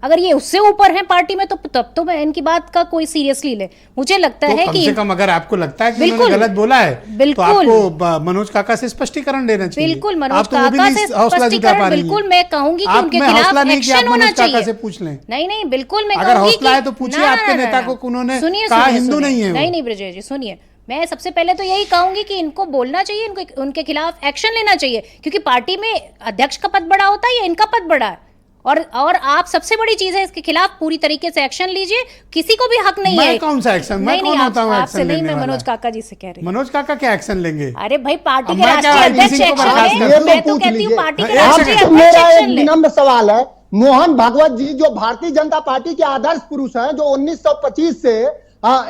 अगर ये उससे ऊपर है पार्टी में, तो तब तो मैं इनकी बात का कोई सीरियसली ले। मुझे लगता है कम कि से कम अगर आपको लगता है कि उन्होंने गलत बोला है, तो आपको मनोज काका से स्पष्टीकरण देना चाहिए। बिल्कुल, मनोज काका से स्पष्टीकरण, बिल्कुल मैं कहूंगी कि उनके खिलाफ एक्शन होना चाहिए। से पूछ लें। नहीं, बिल्कुल मैं अगर हौसला है तो पूछिए आपके नेता को, उन्होंने कहा हिंदू नहीं है। नहीं ब्रजेश जी, सुनिए, मैं सबसे पहले तो यही कहूंगी कि इनको बोलना चाहिए, उनके खिलाफ एक्शन लेना चाहिए, क्योंकि पार्टी में अध्यक्ष का पद बड़ा होता है या इनका पद बड़ा है। और आप सबसे बड़ी चीज है, इसके खिलाफ पूरी तरीके से एक्शन लीजिए। किसी को भी हक नहीं है। मैं कौन सा एक्शन? मैं कौन होता हूं एक्शन लेने वाला? मैं मनोज काका जी से कह रही हूं। मनोज काका क्या एक्शन लेंगे? अरे भाई, पार्टी के राष्ट्रीय अध्यक्ष एक्शन, मैं तो कहती हूं पार्टी के राष्ट्रीय अध्यक्ष मेरा एक्शन एक ले। विनम्र सवाल है, मोहन भागवत जी जो भारतीय जनता पार्टी के आदर्श पुरुष हैं, जो 1925 से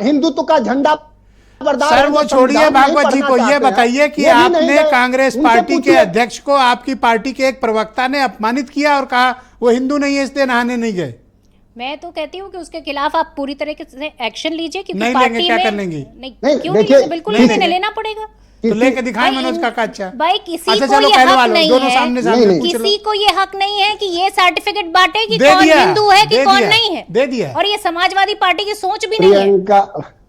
हिंदुत्व का झंडा सर वो छोड़िए भागवत जी को, ये बताइए कि आपने कांग्रेस पार्टी के अध्यक्ष को आपकी पार्टी के एक प्रवक्ता ने अपमानित किया और कहा वो हिंदू नहीं है इसलिए नहाने नहीं गए। मैं तो कहती हूँ कि उसके खिलाफ आप पूरी तरीके से एक्शन लीजिए, क्योंकि नहीं पार्टी लेंगे, क्या में कर लेंगे? नहीं, क्यों नहीं, बिल्कुल लेना पड़ेगा। तो लेके दिखाएं मनोज काका। अच्छा भाई, किसी अच्छा, को चलो ये पहले हक वालों नहीं दोनों है, सामने किसी को ये हक नहीं है कि ये सर्टिफिकेट बांटे कि दे कौन दिया, हिंदू है कि दे कौन दिया, नहीं है, दे दिया। और ये समाजवादी पार्टी की सोच भी नहीं है।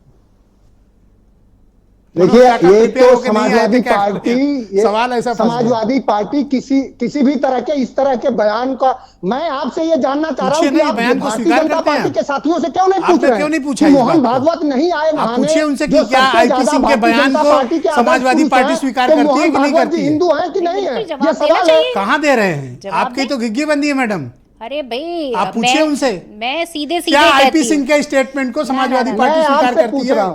देखिए, ये तो समाजवादी पार्टी, सवाल ऐसा समाजवादी पार्टी किसी भी तरह के इस तरह के बयान का, मैं आपसे ये जानना चाह रहा हूँ कि आप भारतीय जनता पार्टी के साथियों से क्यों नहीं पूछ रहे? क्यों नहीं पूछा? मोहन भागवत नहीं आए नहाने, पूछिए उनसे कि क्या आईपी सिंह के बयान को समाजवादी पार्टी स्वीकार करती है कि नहीं करती है? हिंदू है कि नहीं है, ये सवाल है। कहाँ दे रहे हैं? आपकी तो घिग्गी बंदी है मैडम। अरे भाई, आप पूछिए उनसे, मैं सीधे क्या आईपी सिंह के स्टेटमेंट को समाजवादी पार्टी स्वीकार करती है?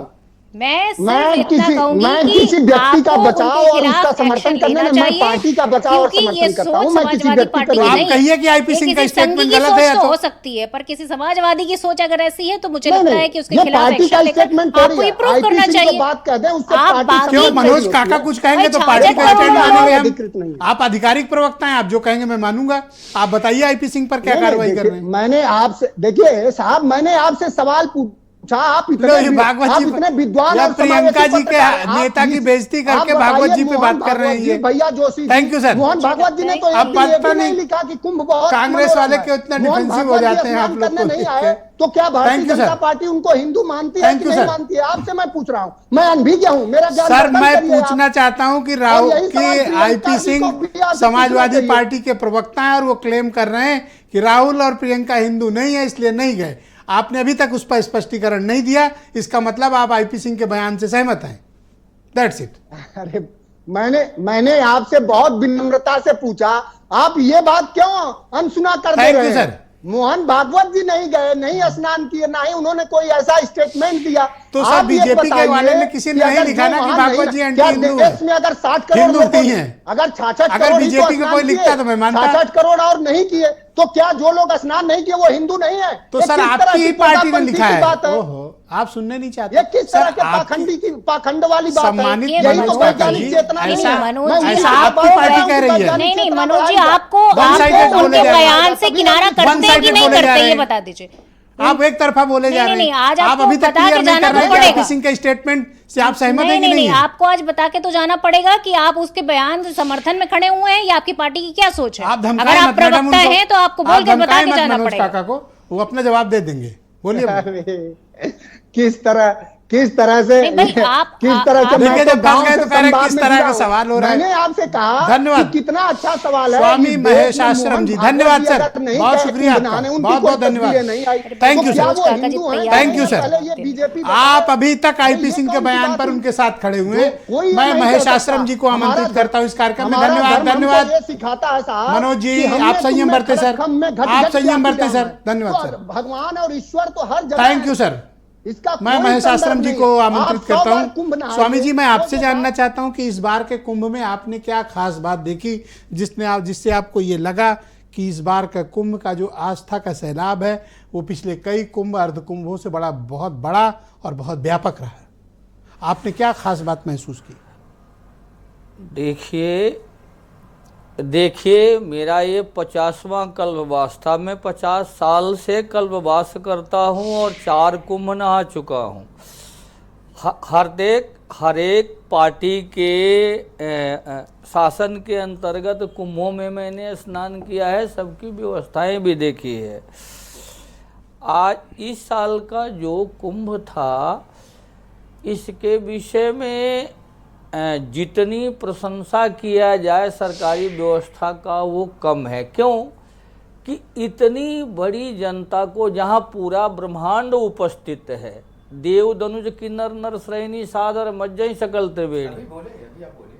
मैं किसी व्यक्ति का बचाव और उसका समर्थन करने में, मैं पार्टी का बचाव और समर्थन करता हूं, मैं किसी व्यक्ति का आप कहिए कि आईपी सिंह का स्टेटमेंट गलत है, तो हो सकती है, पर किसी समाजवादी की सोच अगर ऐसी है तो मुझे लगता है कि उसके खिलाफ एक्शन लेकर आपको ही प्रूव करना चाहिए। बात कहते हैं उससे पार्टी, क्यों मनोज काका कुछ कहेंगे तो पार्टी का स्टेटमेंट मानेंगे? आप आधिकारिक प्रवक्ता हैं, आप जो कहेंगे मैं मानूंगा। आप बताइए आईपी सिंह पर क्या कार्रवाई कर रहे हैं? मैंने आपसे, देखिए साहब, मैंने आपसे सवाल आप लो, ये भागवत आप जी इतने विद्वान या और प्रियंका समावेशी जी के पत्रकार, आप नेता की प्लीज, बेइज्जती आप करके भागवत बताइए जी पे मोहन बात कर रहे हैं भागवत जी, ये। भैया Joshi ji, thank you sir. Mohan Bhagwat ji ने तो अब एक दिन ये पता भी नहीं नहीं लिखा कि कुंभ बहुत कांग्रेस मनोरम वाले है। क्यों इतना मोहन डिफेंसिव हो भागवत जी जाते हैं आप स्नान लोग करने को नहीं देख आए के। तो क्या भारतीय Thank you, Janata sir. Party उनको हिंदू मानती है Thank कि you, नहीं sir. मानती है? आपसे मैं पूछ रहा हूँ, मैं अनभिज्ञ हूँ, मेरा ज्ञान सर वर्धन मैं करिए आप। पूछना चाहता हूं कि और राहुल यही सवाल की प्रियंका आईपी जी को सिंह भी आपसे समाजवादी पूछना चाहिए। पार्टी के प्रवक्ता हैं और वो क्लेम कर रहे हैं कि राहुल और प्रियंका हिंदू नहीं है इसलिए नहीं गए। आपने अभी तक उस पर स्पष्टीकरण नहीं दिया, इसका मतलब आप आईपी सिंह के बयान से सहमत हैं। That's it. अरे मैंने आपसे बहुत विनम्रता से पूछा, आप ये बात क्यों अनसुना कर दे Thank रहे you, हैं? sir. मोहन भागवत जी नहीं गए, नहीं स्नान किए, ना ही उन्होंने कोई ऐसा स्टेटमेंट दिया। तो सर, आप ये बीजेपी के बताइए वाले ने किसी ने कि नहीं अगर लिखा जो ना कि वहां भागवत नहीं- जी एंटी क्या हिंदू देश हैं। में अगर 60 करोड़ हिंदू लोगों नहीं ने- हैं। अगर 66 अगर करोड़ ही तो बीजेपी का स्नान कोई किए, लिखता तो मैं मानता। 66 करोड़ और नहीं किए तो क्या जो लोग स्नान नहीं किए वो हिंदू नहीं है? तो ये सर किस तरह आपकी की ही पार्टी ने पोटापंथी लिखा की है। बात है? ओहो, आप सुनने नहीं चाहते। ये किस तरह सर, के आपकी पाखंड वाली बात है? सम्मानित ये यही मनोज तो काका वैज्ञानिक जी, चेतना नहीं ऐसा है। मनोज मैं जी, उनकी ऐसा बात आपकी कर पार्टी रहा हूं कह कि रही है। वैज्ञानिक नहीं चेतना मनोज जी, बढ़ाई आपको One-sided बोले उनके जा रहे हैं। बयान से किनारा करते हैं कि One-sided नहीं बोले जा करते रहे ये हैं। बता दीजिए। आप एक तरफा बोले जा नहीं, रहे नहीं, हैं। आज आप आपको अभी तक बता के क्लियर नहीं जाना कर रहे तो हैं कि पड़ेगा। आईपी सिंह के स्टेटमेंट से आप सहमत हैं कि नहीं, नहीं है? आपको आज बता के तो जाना पड़ेगा कि आप उसके बयान से समर्थन में खड़े हुए हैं या आपकी पार्टी की क्या सोच है। आप अगर धमकाएं आप मत मैडम प्रवक्ता उनको। हैं तो आपको आप बोल के बता धमकाएं के मत जाना मनोज पड़ेगा। काका को, वो अपना जवाब दे देंगे। बोलिए। अरे, किस तरह से नहीं भाई, किस तरह से देखिए, मैं तो जब गांव फंस गए से तो कह रहे संवाद किस में तरह जुड़ा का हूं। सवाल हो रहा है। मैंने आपसे कहा धन्यवाद। कि कितना अच्छा सवाल है। स्वामी इस देश महेश में आश्रम मोहन जी, भागवत धन्यवाद जी सर। अगर नहीं बहुत गए शुक्रिया कुंभ आपका। नहाने, उनकी बहुत कोई बहुत धन्यवाद। तस्वीरें नहीं आई, Thank तो you, क्या sir. वो काका जी हिंदू हैं? तैयार Thank you, sir. पहले ये बीजेपी आप अभी तक आईपी ये सिंह के कौन सी बयान बात पर हुई? उनके साथ खड़े हुए हैं। कोई ये मैं नहीं महेश कह आश्रम सकता। जी को आमंत्रित हमारा करता हूँ इस कार्यक्रम में। हमारा धन्यवाद धर्म हमको धन्यवाद। ये सिखाता है साहब मनोज जी, कि हमने आप संयम तुमने बरते सर। खड़क-खम में घट-घट आप क्या संयम किया बरते है? सर। धन्यवाद तो सर। भगवान और ईश्वर तो हर जगह थैंक है। You sir. इसका मैं कोई महेश संदर्भ आश्रम जी नहीं को है। आमंत्रित आप 100 करता बार कुंभ हूँ। नहाए स्वामी जी, थे, मैं आपसे वो जानना बात- चाहता हूँ कि इस बार के कुंभ में आपने क्या खास बात देखी जिससे आपको ये लगा कि इस बार का कुंभ का जो आस्था का सैलाब है वो पिछले कई कुंभ अर्ध कुंभों से बहुत बड़ा और बहुत व्यापक रहा है। आपने क्या खास बात महसूस की? देखिए मेरा ये 50वां कल्पवास था। मैं 50 साल से कल्पवास करता हूँ और 4 कुंभ नहा चुका हूँ। हर एक पार्टी के शासन के अंतर्गत कुंभों में मैंने स्नान किया है, सबकी व्यवस्थाएं भी देखी है। आज इस साल का जो कुंभ था इसके विषय में जितनी प्रशंसा किया जाए सरकारी व्यवस्था का वो कम है। क्यों कि इतनी बड़ी जनता को, जहाँ पूरा ब्रह्मांड उपस्थित है, देव दनुज किन्नर नर श्रेणी सादर मज्जई सकल त्रिवेणी,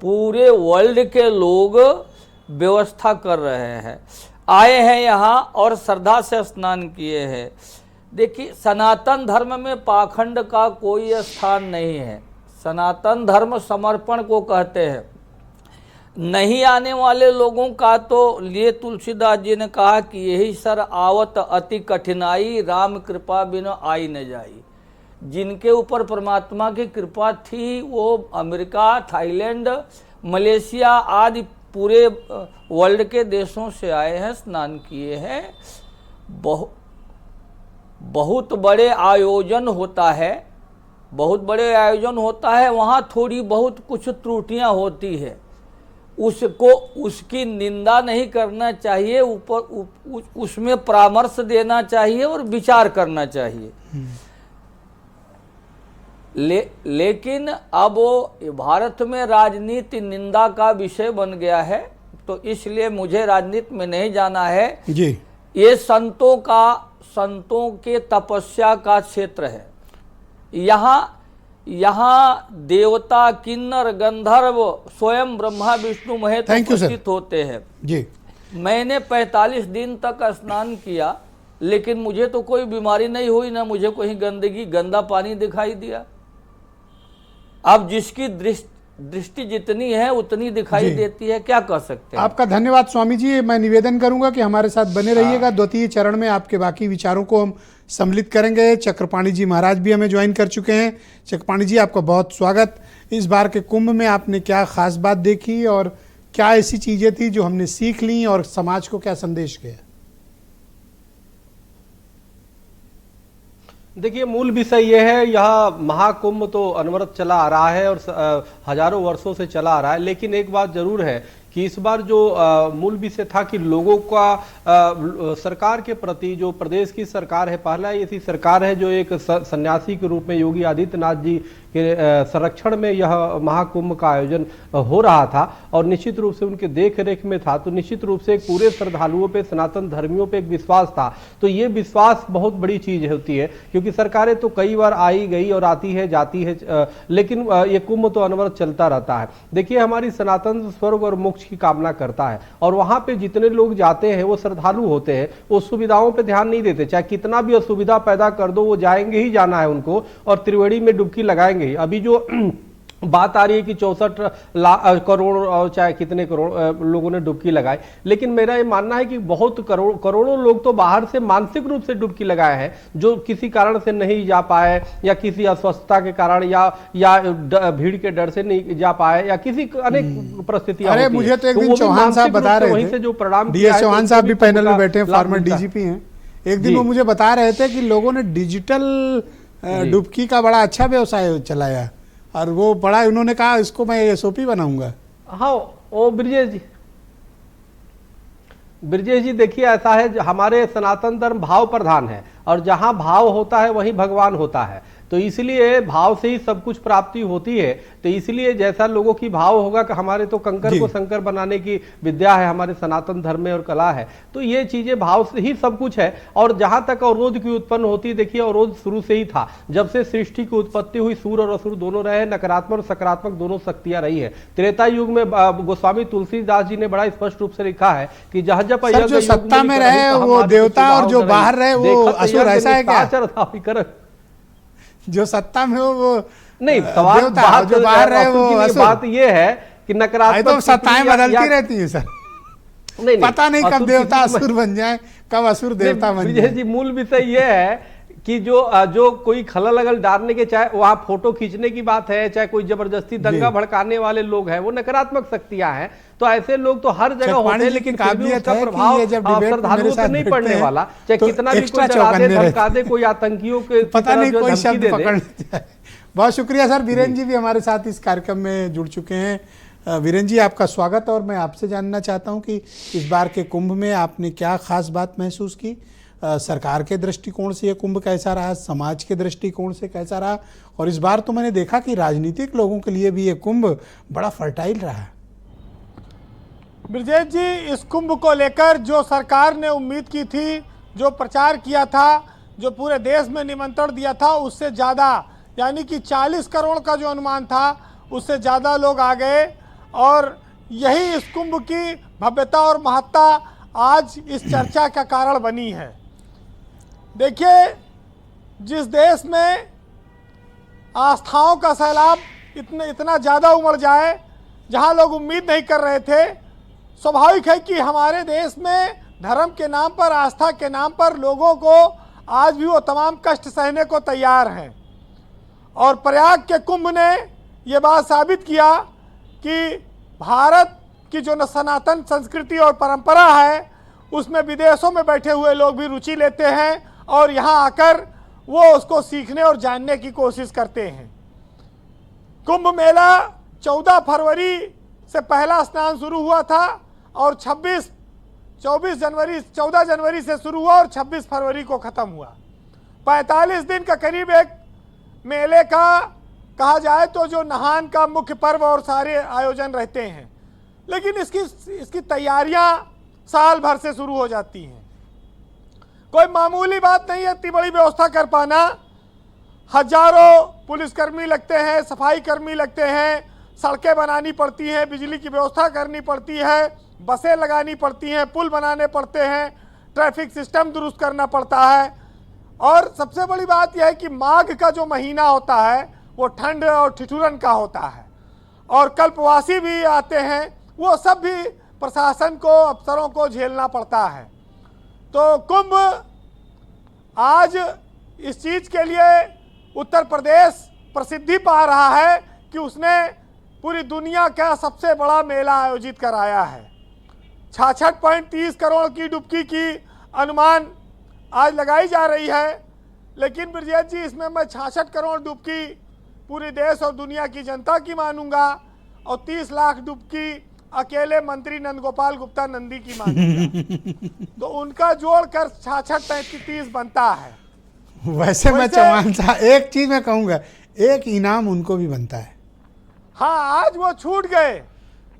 पूरे वर्ल्ड के लोग व्यवस्था कर रहे हैं, आए हैं यहाँ और श्रद्धा से स्नान किए हैं। देखिए, सनातन धर्म में पाखंड का कोई स्थान नहीं है। सनातन धर्म समर्पण को कहते हैं। नहीं आने वाले लोगों का तो लिए तुलसीदास जी ने कहा कि यही सर आवत अति कठिनाई, राम कृपा बिना आई न जाई। जिनके ऊपर परमात्मा की कृपा थी वो अमेरिका, थाईलैंड, मलेशिया आदि पूरे वर्ल्ड के देशों से आए हैं, स्नान किए हैं। बहुत बड़े आयोजन होता है, बहुत बड़े आयोजन होता है। वहाँ थोड़ी बहुत कुछ त्रुटियाँ होती है, उसको उसकी निंदा नहीं करना चाहिए, उसमें परामर्श देना चाहिए और विचार करना चाहिए। लेकिन अब भारत में राजनीति निंदा का विषय बन गया है, तो इसलिए मुझे राजनीति में नहीं जाना है जी। ये संतों के तपस्या का क्षेत्र है। यहाँ देवता, किन्नर, गंधर्व, स्वयं ब्रह्मा विष्णु महेश उपस्थित होते हैं जी। मैंने 45 दिन तक स्नान किया, लेकिन मुझे तो कोई बीमारी नहीं हुई, ना मुझे कोई गंदा पानी दिखाई दिया। अब जिसकी दृष्टि जितनी है उतनी दिखाई देती है, क्या कह सकते हैं। आपका धन्यवाद स्वामी जी। मैं निवेदन करूंगा कि हमारे साथ बने रहिएगा। द्वितीय चरण में आपके बाकी विचारों को हम सम्मिलित करेंगे। चक्रपाणी जी महाराज भी हमें ज्वाइन कर चुके हैं। चक्रपाणी जी, आपका बहुत स्वागत। इस बार के कुंभ में आपने क्या खास बात देखी और क्या ऐसी चीजें थी जो हमने सीख ली और समाज को क्या संदेश गया? देखिए, मूल विषय ये है, यह महाकुंभ तो अनवरत चला आ रहा है और हजारों वर्षों से चला आ रहा है, लेकिन एक बात जरूर है कि इस बार जो मूल विषय था कि लोगों का सरकार के प्रति, जो प्रदेश की सरकार है, पहला ऐसी सरकार है जो एक सन्यासी के रूप में योगी आदित्यनाथ जी के संरक्षण में यह महाकुंभ का आयोजन हो रहा था और निश्चित रूप से उनके देख रेख में था, तो निश्चित रूप से पूरे श्रद्धालुओं पे, सनातन धर्मियों पे एक विश्वास था। तो ये विश्वास बहुत बड़ी चीज होती है, क्योंकि सरकारें तो कई बार आई गई और आती है जाती है, लेकिन ये कुंभ तो अनवरत चलता रहता है। देखिए, हमारी सनातन स्वर्ग और मोक्ष की कामना करता है और वहां पे जितने लोग जाते हैं वो श्रद्धालु होते हैं, वो सुविधाओं पे ध्यान नहीं देते, चाहे कितना भी असुविधा पैदा कर दो, वो जाएंगे ही जाना है उनको और त्रिवेणी में डुबकी लगाएंगे। अभी जो बात आ रही है कि 64 करोड़ और चाहे कितने करोड़ लोगों ने डुबकी लगाई, लेकिन मेरा ये मानना है कि बहुत करोड़ों लोग तो बाहर से मानसिक रूप से डुबकी लगाए हैं, जो किसी कारण से नहीं जा पाए या किसी अस्वस्थता के कारण या भीड़ के डर से नहीं जा पाए या किसी अनेक परिस्थितियां। अरे मुझे तो एक दिन चौहान साहब बता रहे थे, वहीं से जो प्रणाम डीएस चौहान साहब भी पैनल में बैठे हैं, फॉर्मर डीजीपी हैं, एक दिन वो मुझे बता रहे थे कि लोगों ने डिजिटल डुबकी का बड़ा अच्छा व्यवसाय चलाया और वो बड़ा, उन्होंने कहा इसको मैं एसओपी बनाऊंगा। हाँ, वो ब्रिजेश जी देखिए, ऐसा है, हमारे सनातन धर्म भाव प्रधान है और जहां भाव होता है वहीं भगवान होता है, तो इसलिए भाव से ही सब कुछ प्राप्ति होती है। तो इसलिए जैसा लोगों की भाव होगा कि हमारे तो कंकर को शंकर बनाने की विद्या है, हमारे सनातन धर्म में और कला है, तो ये चीजें भाव से ही सब कुछ है। और जहां तक अवरोध की उत्पन्न होती, देखिए अवरोध शुरू से ही था, जब से सृष्टि की उत्पत्ति हुई, सूर और असुर दोनों रहे, नकारात्मक और सकारात्मक दोनों शक्तियां रही है। त्रेता युग में गोस्वामी तुलसीदास जी ने बड़ा स्पष्ट रूप से लिखा है कि जहाँ जब जो सत्ता में रहे वो देवता और जो बाहर रहे वो असुर, ऐसा है क्या? जो सत्ता में हो वो नहीं, सवाल जो बाहर रहे वो असुर। बात ये है कि नकारात्मक तो सत्ताएं बदलती रहती है सर, नहीं, पता नहीं कब देवता असुर बन जाए, कब असुर देवता बन जाए। जी, मूल विषय ये है कि जो कोई खलल अगल डालने के, चाहे वहां फोटो खींचने की बात है, चाहे कोई जबरदस्ती दंगा भड़काने वाले लोग हैं, वो नकारात्मक शक्तियां हैं। तो ऐसे लोग तो हर जगह होते हैं, लेकिन काबिलियत है प्रभाव श्रद्धालुओं पे नहीं पड़ने वाला, चाहे कितना भी कोई डरा दे, धमका दे, कोई आतंकियों के पता नहीं कोई शब्द पकड़ जाए। बहुत शुक्रिया सर, वीरेंद्र जी भी हमारे साथ इस कार्यक्रम में जुड़ चुके हैं। वीरेंद्र जी, आपका स्वागत। और मैं आपसे जानना चाहता हूं कि इस बार के कुंभ में आपने क्या खास बात महसूस की? सरकार के दृष्टिकोण से ये कुंभ कैसा रहा, समाज के दृष्टिकोण से कैसा रहा, और इस बार तो मैंने देखा कि राजनीतिक लोगों के लिए भी ये कुंभ बड़ा फर्टाइल रहा। ब्रजेश जी, इस कुंभ को लेकर जो सरकार ने उम्मीद की थी, जो प्रचार किया था, जो पूरे देश में निमंत्रण दिया था, उससे ज़्यादा, यानी कि 40 करोड़ का जो अनुमान था उससे ज़्यादा लोग आ गए। और यही इस कुंभ की भव्यता और महत्ता आज इस चर्चा का कारण बनी है। देखिए, जिस देश में आस्थाओं का सैलाब इतना ज़्यादा उमड़ जाए, जहां लोग उम्मीद नहीं कर रहे थे, स्वाभाविक है कि हमारे देश में धर्म के नाम पर, आस्था के नाम पर लोगों को आज भी वो तमाम कष्ट सहने को तैयार हैं। और प्रयाग के कुंभ ने ये बात साबित किया कि भारत की जो सनातन संस्कृति और परंपरा है, उसमें विदेशों में बैठे हुए लोग भी रुचि लेते हैं और यहाँ आकर वो उसको सीखने और जानने की कोशिश करते हैं। कुंभ मेला 14 फरवरी से पहला स्नान शुरू हुआ था और 14 जनवरी से शुरू हुआ और 26 फरवरी को ख़त्म हुआ। 45 दिन का करीब एक मेले का कहा जाए तो जो नहान का मुख्य पर्व और सारे आयोजन रहते हैं, लेकिन इसकी तैयारियां साल भर से शुरू हो जाती हैं। कोई मामूली बात नहीं है इतनी बड़ी व्यवस्था कर पाना। हजारों पुलिसकर्मी लगते हैं, सफाई कर्मी लगते हैं, सड़कें बनानी पड़ती हैं, बिजली की व्यवस्था करनी पड़ती है, बसें लगानी पड़ती हैं, पुल बनाने पड़ते हैं, ट्रैफिक सिस्टम दुरुस्त करना पड़ता है। और सबसे बड़ी बात यह है कि माघ का जो महीना होता है वो ठंड और ठिठुरन का होता है और कल्पवासी भी आते हैं, वो सब भी प्रशासन को, अफसरों को झेलना पड़ता है। तो कुंभ आज इस चीज़ के लिए उत्तर प्रदेश प्रसिद्धि पा रहा है कि उसने पूरी दुनिया का सबसे बड़ा मेला आयोजित कराया है। 66.30 करोड़ की डुबकी की अनुमान आज लगाई जा रही है, लेकिन ब्रजेश जी इसमें मैं 66 करोड़ डुबकी पूरे देश और दुनिया की जनता की मानूंगा और 30 लाख डुबकी अकेले मंत्री नंदगोपाल गुप्ता नंदी की मानूंगा। तो उनका जोड़कर 66-33 बनता है। वैसे मैं चौहान साहब एक चीज मैं कहूंगा, एक इनाम उनको भी बनता है। हाँ, आज वो छूट गए।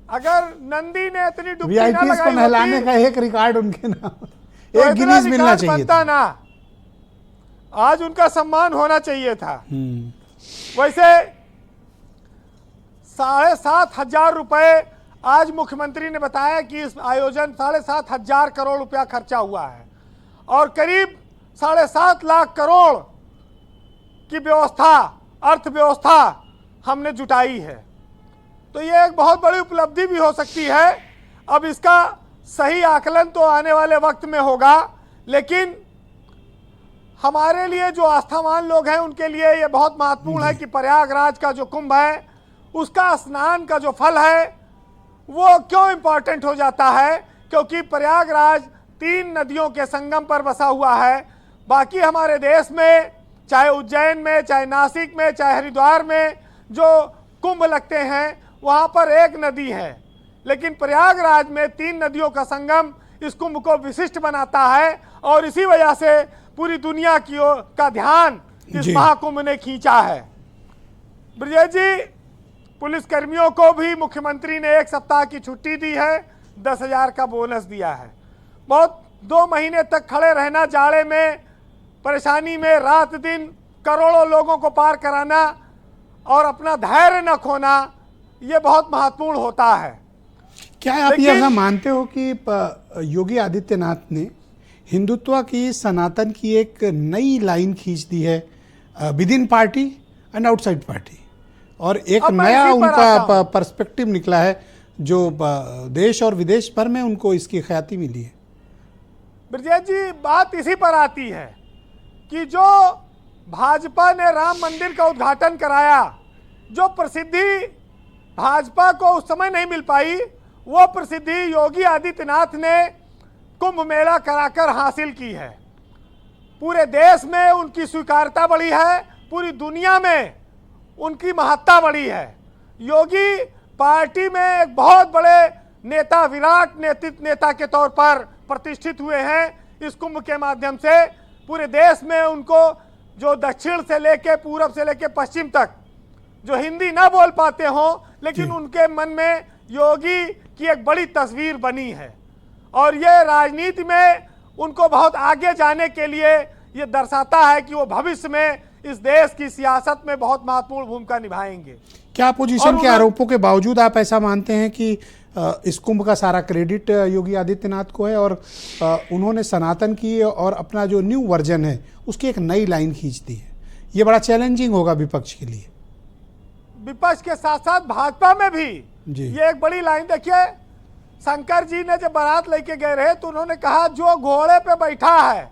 अगर नंदी ने इतनी डुबकी ना वीआईपी को लगाई नहलाने का एक रिकॉर्ड उनके नाम, तो एक गिनीज इतना मिलना रिकॉर्ड चाहिए बनता था। ना, आज उनका सम्मान होना चाहिए था। वैसे 7,500 रुपए आज मुख्यमंत्री ने बताया कि इस आयोजन 7,500 करोड़ रुपया खर्चा हुआ है और करीब 7.5 लाख करोड़ की व्यवस्था, अर्थव्यवस्था हमने जुटाई है। तो ये एक बहुत बड़ी उपलब्धि भी हो सकती है। अब इसका सही आकलन तो आने वाले वक्त में होगा, लेकिन हमारे लिए जो आस्थावान लोग हैं उनके लिए ये बहुत महत्वपूर्ण है कि प्रयागराज का जो कुंभ है उसका स्नान का जो फल है वो क्यों इम्पोर्टेंट हो जाता है, क्योंकि प्रयागराज 3 नदियों के संगम पर बसा हुआ है। बाकी हमारे देश में चाहे उज्जैन में, चाहे नासिक में, चाहे हरिद्वार में जो कुंभ लगते हैं वहाँ पर एक नदी है, लेकिन प्रयागराज में 3 नदियों का संगम इस कुंभ को विशिष्ट बनाता है और इसी वजह से पूरी दुनिया की ओर का ध्यान इस महाकुंभ ने खींचा है। ब्रजेश जी, पुलिस कर्मियों को भी मुख्यमंत्री ने 1 सप्ताह की छुट्टी दी है, 10,000 का बोनस दिया है। बहुत 2 महीने तक खड़े रहना जाड़े में, परेशानी में, रात दिन करोड़ों लोगों को पार कराना और अपना धैर्य न खोना, ये बहुत महत्वपूर्ण होता है। क्या आप ये ऐसा मानते हो कि योगी आदित्यनाथ ने हिंदुत्व की, सनातन की एक नई लाइन खींच दी है with in party and outside party, और एक नया उनका पर्सपेक्टिव निकला है जो देश और विदेश भर में उनको इसकी ख्याति मिली है? ब्रजेश जी, बात इसी पर आती है कि जो भाजपा ने राम मंदिर का उद्घाटन कराया, जो प्रसिद्धि भाजपा को उस समय नहीं मिल पाई, वो प्रसिद्धि योगी आदित्यनाथ ने कुंभ मेला कराकर हासिल की है। पूरे देश में उनकी स्वीकार्यता बढ़ी है, पूरी दुनिया में उनकी महत्ता बढ़ी है। योगी पार्टी में एक बहुत बड़े नेता, विराट नेता के तौर पर प्रतिष्ठित हुए हैं। इस कुंभ के माध्यम से पूरे देश में उनको, जो दक्षिण से लेके पूरब से लेके पश्चिम तक, जो हिंदी ना बोल पाते हों लेकिन उनके मन में योगी की एक बड़ी तस्वीर बनी है और ये राजनीति में उनको बहुत आगे जाने के लिए ये दर्शाता है कि वो भविष्य में इस देश की सियासत में बहुत महत्वपूर्ण भूमिका निभाएंगे। क्या अपोजिशन के आरोपों के बावजूद आप ऐसा मानते हैं कि इस कुंभ का सारा क्रेडिट योगी आदित्यनाथ को है और उन्होंने सनातन की और अपना जो न्यू वर्जन है उसकी एक नई लाइन खींच दी है? ये बड़ा चैलेंजिंग होगा विपक्ष के लिए। विपक्ष के साथ साथ भाजपा में भी ये एक बड़ी लाइन। देखिए, शंकर जी ने जब बारात लेके गए रहे तो उन्होंने कहा जो घोड़े पे बैठा है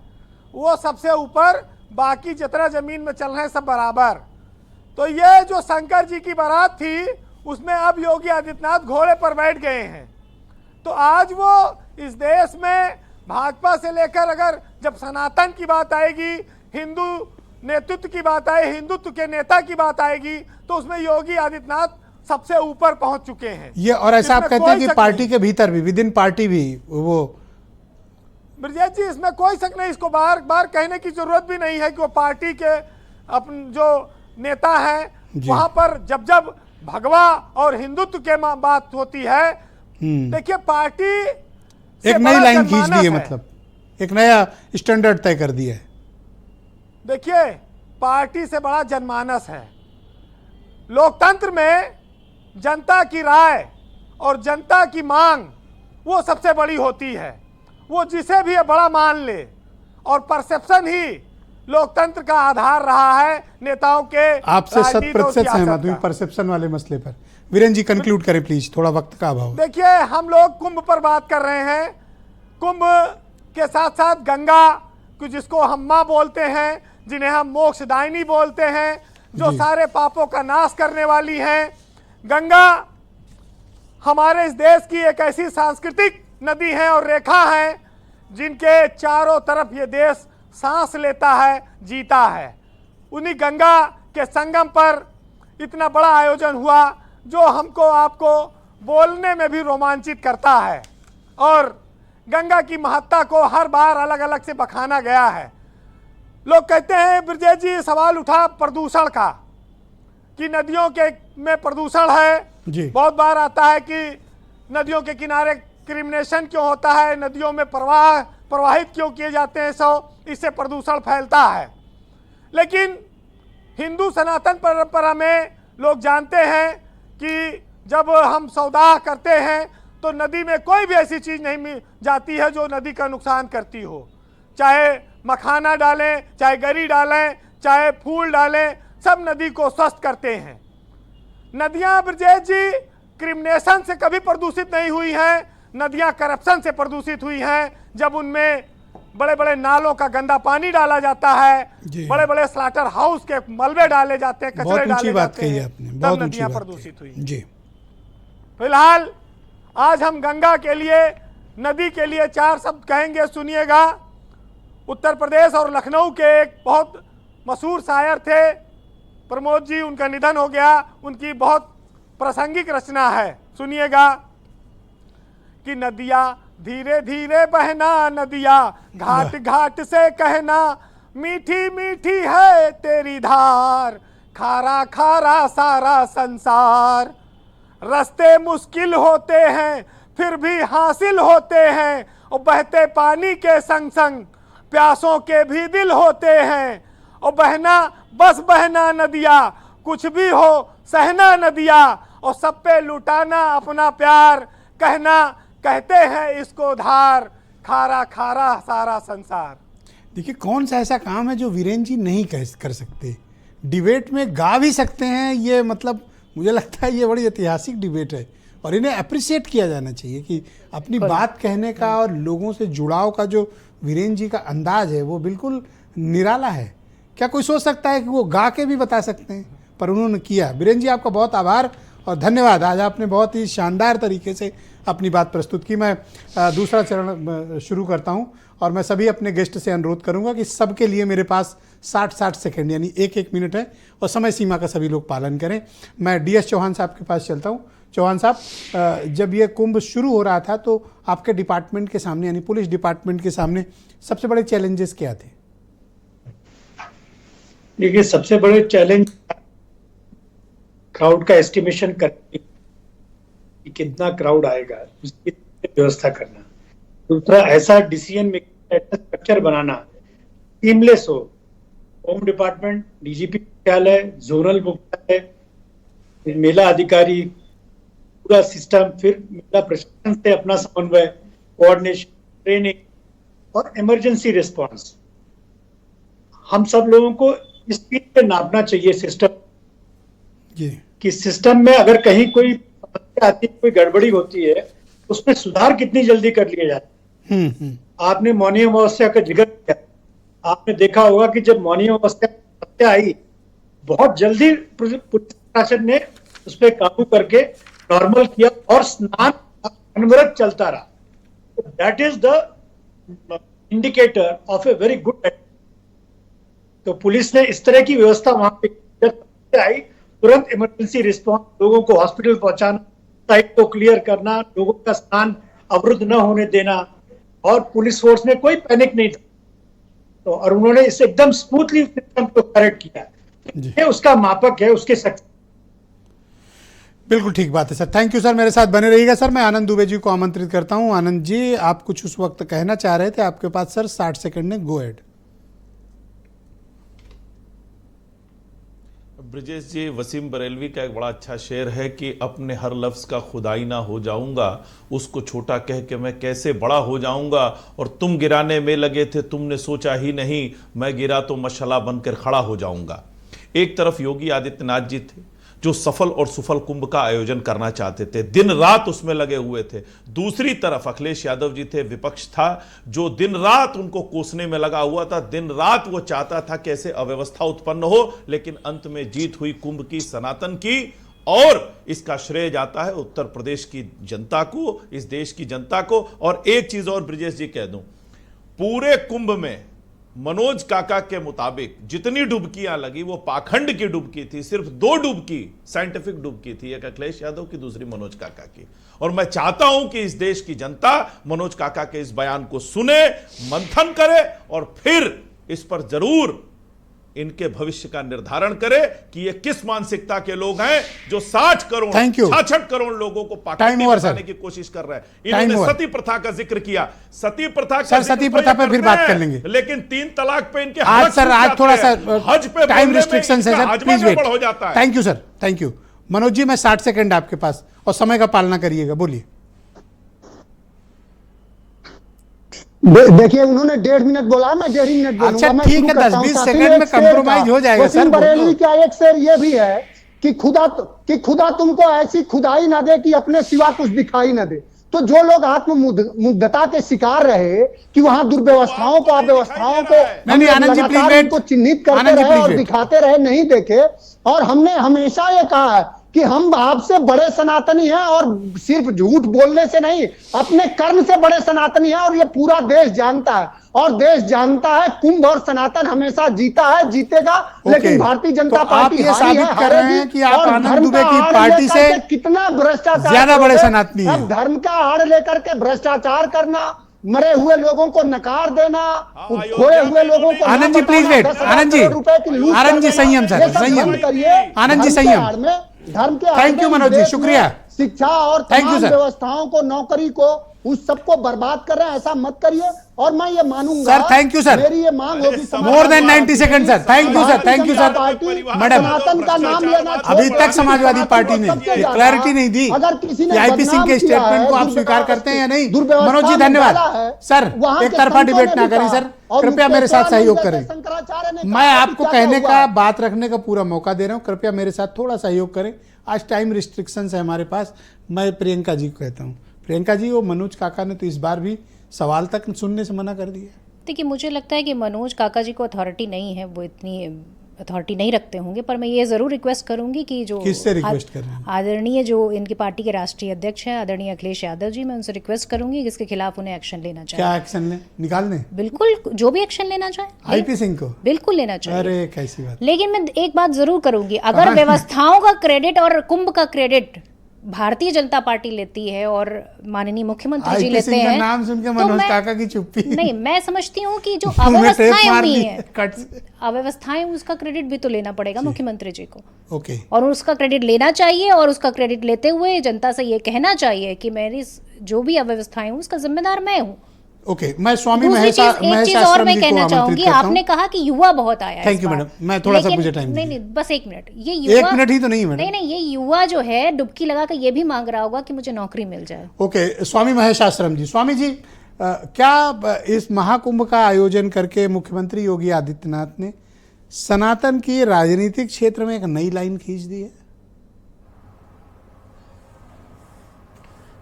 वो सबसे ऊपर, बाकी जितना जमीन में चल रहे हैं सब बराबर। तो ये जो शंकर जी की बारात थी उसमें अब योगी आदित्यनाथ घोड़े पर बैठ गए हैं। तो आज वो इस देश में भाजपा से लेकर, अगर जब सनातन की बात आएगी, हिंदू नेतृत्व की बात आए, हिंदुत्व के नेता की बात आएगी, तो उसमें योगी आदित्यनाथ सबसे ऊपर पहुंच चुके हैं। ये और ऐसा आप कहते हैं कि पार्टी के भीतर भी, विद इन पार्टी भी वो? ब्रजेश जी, इसमें कोई शक नहीं, इसको बार बार कहने की जरूरत भी नहीं है कि वो पार्टी के अपन जो नेता हैं वहां पर जब जब भगवा और हिंदुत्व के बात होती है, देखिए पार्टी एक नई लाइन खींच दी है, मतलब एक नया स्टैंडर्ड तय कर दिया है। देखिए, पार्टी से बड़ा जनमानस है। लोकतंत्र में जनता की राय और जनता की मांग वो सबसे बड़ी होती है। वो जिसे भी बड़ा मान ले, और परसेप्शन ही लोकतंत्र का आधार रहा है नेताओं के। आपसे 100% सहमत हूं परसेप्शन वाले मसले पर। वीरेंद्र जी कंक्लूड करें प्लीज, थोड़ा वक्त का अभाव। देखिए, हम लोग कुंभ पर बात कर रहे हैं। कुंभ के साथ साथ गंगा, जिसको हम माँ बोलते हैं, जिन्हें हम मोक्षदायिनी बोलते हैं, जो सारे पापों का नाश करने वाली हैं। गंगा हमारे इस देश की एक ऐसी सांस्कृतिक नदी है और रेखा है जिनके चारों तरफ ये देश सांस लेता है, जीता है। उन्हीं गंगा के संगम पर इतना बड़ा आयोजन हुआ जो हमको आपको बोलने में भी रोमांचित करता है, और गंगा की महत्ता को हर बार अलग अलग से बखाना गया है। लोग कहते हैं, ब्रजेश जी सवाल उठा प्रदूषण का कि नदियों के में प्रदूषण है जी। बहुत बार आता है कि नदियों के किनारे क्रिमिनेशन क्यों होता है, नदियों में प्रवाहित क्यों किए जाते हैं, इससे प्रदूषण फैलता है। लेकिन हिंदू सनातन परंपरा में लोग जानते हैं कि जब हम सौदा करते हैं तो नदी में कोई भी ऐसी चीज़ नहीं जाती है जो नदी का नुकसान करती हो। चाहे मखाना डालें, चाहे गरी डालें, चाहे फूल डालें, सब नदी को स्वस्थ करते हैं। नदियां ब्रजेश जी क्रिमिनेशन से कभी प्रदूषित नहीं हुई हैं, नदियां करप्शन से प्रदूषित हुई हैं। जब उनमें बड़े बड़े नालों का गंदा पानी डाला जाता है, बड़े बड़े स्लाटर हाउस के मलबे डाले जाते हैं, कचरे डाले जाते हैं, तब नदियां प्रदूषित हुई जी। फिलहाल आज हम गंगा के लिए, नदी के लिए 4 शब्द कहेंगे, सुनिएगा। उत्तर प्रदेश और लखनऊ के एक बहुत मशहूर शायर थे प्रमोद जी, उनका निधन हो गया। उनकी बहुत प्रासंगिक रचना है, सुनिएगा कि नदियाँ धीरे धीरे बहना, नदियाँ घाट घाट से कहना, मीठी मीठी है तेरी धार, खारा खारा सारा संसार। रास्ते मुश्किल होते हैं फिर भी हासिल होते हैं, और बहते पानी के संग संग प्यासों के भी दिल होते हैं। और बहना बस बहना नदिया, कुछ भी हो सहना नदिया, और सब पे लुटाना अपना प्यार, कहना कहते हैं इसको धार, खारा खारा सारा संसार। देखिए कौन सा ऐसा काम है जो वीरेंद्र जी नहीं कर सकते, डिबेट में गा भी सकते हैं। ये मतलब मुझे लगता है ये बड़ी ऐतिहासिक डिबेट है और इन्हें अप्रिशिएट किया जाना चाहिए कि अपनी बात कहने का और लोगों से जुड़ाव का जो वीरेंद्र जी का अंदाज है वो बिल्कुल निराला है। क्या कोई सोच सकता है कि वो गा के भी बता सकते हैं, पर उन्होंने किया। वीरेंद्र जी आपका बहुत आभार और धन्यवाद। आज आपने बहुत ही शानदार तरीके से अपनी बात प्रस्तुत की। मैं दूसरा चरण शुरू करता हूं और मैं सभी अपने गेस्ट से अनुरोध करूंगा कि सबके लिए मेरे पास 60-60 सेकंड यानी 1-1 मिनट है और समय सीमा का सभी लोग पालन करें। मैं DS चौहान साहब के पास चलता हूं। चौहान साहब, जब ये कुंभ शुरू हो रहा था तो आपके डिपार्टमेंट के सामने यानी पुलिस डिपार्टमेंट के सामने सबसे बड़े चैलेंजेस क्या थे? देखिए, सबसे बड़े चैलेंज क्राउड का एस्टिमेशन करना कि कितना क्राउड आएगा, उसकी व्यवस्था करना। दूसरा, ऐसा डिसीजन मेकिंग स्ट्रक्चर बनाना सीमलेस हो। होम डिपार्टमेंट, DGP मुख्यालय, जोनल मुख्यालय, मेला अधिकारी, पूरा सिस्टम, फिर मेला प्रशासन से अपना समन्वय, कोऑर्डिनेशन, ट्रेनिंग और इमरजेंसी रिस्पांस। हम सब लोगों को इस चीज पे नापना चाहिए सिस्टम कि सिस्टम में अगर कहीं कोई समस्या आती है, कोई गड़बड़ी होती है, उसमें सुधार कितनी जल्दी कर लिया जाता है। आपने मौनी अमावस्या का जिक्र किया, आपने देखा होगा कि जब मौनी अमावस्या समस्या आई, बहुत जल्दी पुलिस प्रशासन ने उस पर काबू करके नॉर्मल किया और स्नान अनवरत चलता रहा। That is the indicator of a very good. तो पुलिस ने इस तरह की व्यवस्था वहां पे आई, तुरंत इमरजेंसी रिस्पॉन्स, लोगों को हॉस्पिटल पहुंचाना, साइट को क्लियर करना, लोगों का स्नान अवरुद्ध न होने देना, और पुलिस फोर्स ने कोई पैनिक नहीं था। तो और उन्होंने इसे एकदम स्मूथली सिस्टम को करेक्ट किया। ये उसका मापक है, उसके सक्सेस। बिल्कुल ठीक बात है सर। थैंक यू सर, मेरे साथ बने रहिएगा सर। मैं आनंद दुबे जी को आमंत्रित करता हूं। आनंद जी, आप कुछ उस वक्त कहना चाह रहे थे, आपके पास सर 60 सेकंड ने, गो एहेड। ब्रजेश जी, वसीम बरेलवी का एक बड़ा अच्छा शेर है कि अपने हर लफ्ज़ का खुदाई ना हो जाऊंगा, उसको छोटा कह के मैं कैसे बड़ा हो जाऊंगा, और तुम गिराने में लगे थे तुमने सोचा ही नहीं, मैं गिरा तो मशाला बनकर खड़ा हो जाऊंगा। एक तरफ योगी आदित्यनाथ जी थे जो सफल और सुफल कुंभ का आयोजन करना चाहते थे, दिन रात उसमें लगे हुए थे। दूसरी तरफ अखिलेश यादव जी थे, विपक्ष था जो दिन रात उनको कोसने में लगा हुआ था। दिन रात वो चाहता था कैसे अव्यवस्था उत्पन्न हो, लेकिन अंत में जीत हुई कुंभ की, सनातन की, और इसका श्रेय जाता है उत्तर प्रदेश की जनता को, इस देश की जनता को। और एक चीज और ब्रजेश जी कह दूं, पूरे कुंभ में मनोज काका के मुताबिक जितनी डुबकियां लगी वो पाखंड की डुबकी थी, सिर्फ 2 डुबकी साइंटिफिक डुबकी थी, एक अखिलेश यादव की, दूसरी मनोज काका की। और मैं चाहता हूं कि इस देश की जनता मनोज काका के इस बयान को सुने, मंथन करे और फिर इस पर जरूर इनके भविष्य का निर्धारण करे कि ये किस मानसिकता के लोग हैं जो 60 करोड़ 66 करोड़ लोगों को पाखंडी बनाने की कोशिश कर रहे हैं। इन्होंने सती प्रथा का जिक्र किया, सती प्रथा का सती प्रथा पे फिर बात कर लेंगे, लेकिन 3 तलाक पे इनके आज सर आज थोड़ा सा हज पे टाइम रिस्ट्रिक्शन है सर, प्लीज वेट हो जाता है। Thank you sir, thank you. Manoj ji मैं 60 सेकंड आपके पास, और समय का पालना करिएगा, बोलिए। देखिए उन्होंने 1.5 मिनट बोला, मैं 1.5 मिनट बोलूंगा। अच्छा ठीक है, 10-20 सेकंड में कंप्रोमाइज हो जाएगा सर। बरेली का एक शेर ये भी है कि खुदा तुमको ऐसी खुदाई ना दे कि अपने सिवा कुछ दिखाई ना दे। तो जो लोग आत्ममुग्धता के शिकार रहे कि वहां दुर्व्यवस्थाओं को, अव्यवस्थाओं को चिन्हित करते रहे और दिखाते रहे, नहीं देखे। और हमने हमेशा ये कहा है कि हम आपसे बड़े सनातनी हैं, और सिर्फ झूठ बोलने से नहीं, अपने कर्म से बड़े सनातनी हैं, और ये पूरा देश जानता है। और देश जानता है कुंभ और सनातन हमेशा जीता है, जीतेगा। लेकिन भारतीय जनता पार्टी हारी है, हारेगी। कि आप आनंद दुबे की पार्टी से कितना भ्रष्टाचार, ज्यादा बड़े सनातनी हैं। अब धर्म का आड़ लेकर के भ्रष्टाचार करना, मरे हुए लोगों को नकार देना, खोए हुए लोगों को। आनंद जी प्लीज वेट, आनंद जी संयम सर, संयम, आनंद जी संयम। धर्म के थैंक यू मनोज जी, शुक्रिया। शिक्षा और तमाम व्यवस्थाओं को, नौकरी को, उस सबको बर्बाद कर रहे हैं, ऐसा मत करिए। और मैं ये मानूंगा सर, थैंक यू सर, मेरी ये मांग होगी more than 90 second sir, thank you sir, thank you sir. Madam Sanatan का नाम लेना अभी तक समाजवादी पार्टी ने क्लैरिटी नहीं दी कि आईपी सिंह के स्टेटमेंट को आप स्वीकार करते हैं या नहीं। मनोज जी धन्यवाद सर, एक तरफा डिबेट ना करें सर, कृपया मेरे साथ सहयोग करें। मैं आपको कहने का, बात रखने का पूरा मौका दे रहा हूं, कृपया मेरे साथ थोड़ा सहयोग करें। आज टाइम रिस्ट्रिक्शंस है हमारे पास। मैं प्रियंका जी को कहता हूं, प्रियंका जी वो मनोज काका ने तो इस बार भी सवाल तक सुनने से मना कर दिया। देखिए मुझे लगता है कि मनोज काका जी को अथॉरिटी नहीं है, वो इतनी अथॉरिटी नहीं रखते होंगे, पर मैं ये ज़रूर रिक्वेस्ट करूंगी कि जो किससे रिक्वेस्ट कर रहे हैं? आदरणीय जो इनकी पार्टी के राष्ट्रीय अध्यक्ष हैं आदरणीय अखिलेश यादव जी, मैं उनसे रिक्वेस्ट करूंगी कि इसके खिलाफ उन्हें एक्शन लेना चाहिए। क्या एक्शन लें? निकाल दें? बिल्कुल, जो भी एक्शन लेना चाहे आईपी सिंह को बिल्कुल लेना चाहिए। अरे कैसी बात। लेकिन मैं एक बात जरूर करूंगी, अगर व्यवस्थाओं का क्रेडिट और कुंभ का क्रेडिट भारतीय जनता पार्टी लेती है और माननीय मुख्यमंत्री जी लेते हैं, नाम सुन के मनोज काका की चुप्पी। नहीं, मैं समझती हूँ कि जो अव्यवस्थाएं हुई हैं, अव्यवस्थाएं, उसका क्रेडिट भी तो लेना पड़ेगा मुख्यमंत्री जी को। ओके, और उसका क्रेडिट लेना चाहिए, और उसका क्रेडिट लेते हुए जनता से ये कहना चाहिए कि मेरी जो भी अव्यवस्थाएं हूँ उसका जिम्मेदार मैं हूँ। ओके, मैं स्वामी एक चीज और मैं कहना चाहूंगी, आपने कहा कि युवा बहुत आया है। थैंक यू मैडम, मैं थोड़ा सा मुझे टाइम नहीं, बस 1 मिनट। ये युवा 1 मिनट ही तो नहीं मैडम, नहीं, ये युवा जो है डुबकी लगा कर ये भी मांग रहा होगा कि मुझे नौकरी मिल जाए। ओके, स्वामी महेश आश्रम जी, स्वामी जी क्या इस महाकुंभ का आयोजन करके मुख्यमंत्री योगी आदित्यनाथ ने सनातन की राजनीतिक क्षेत्र में एक नई लाइन खींच दी है?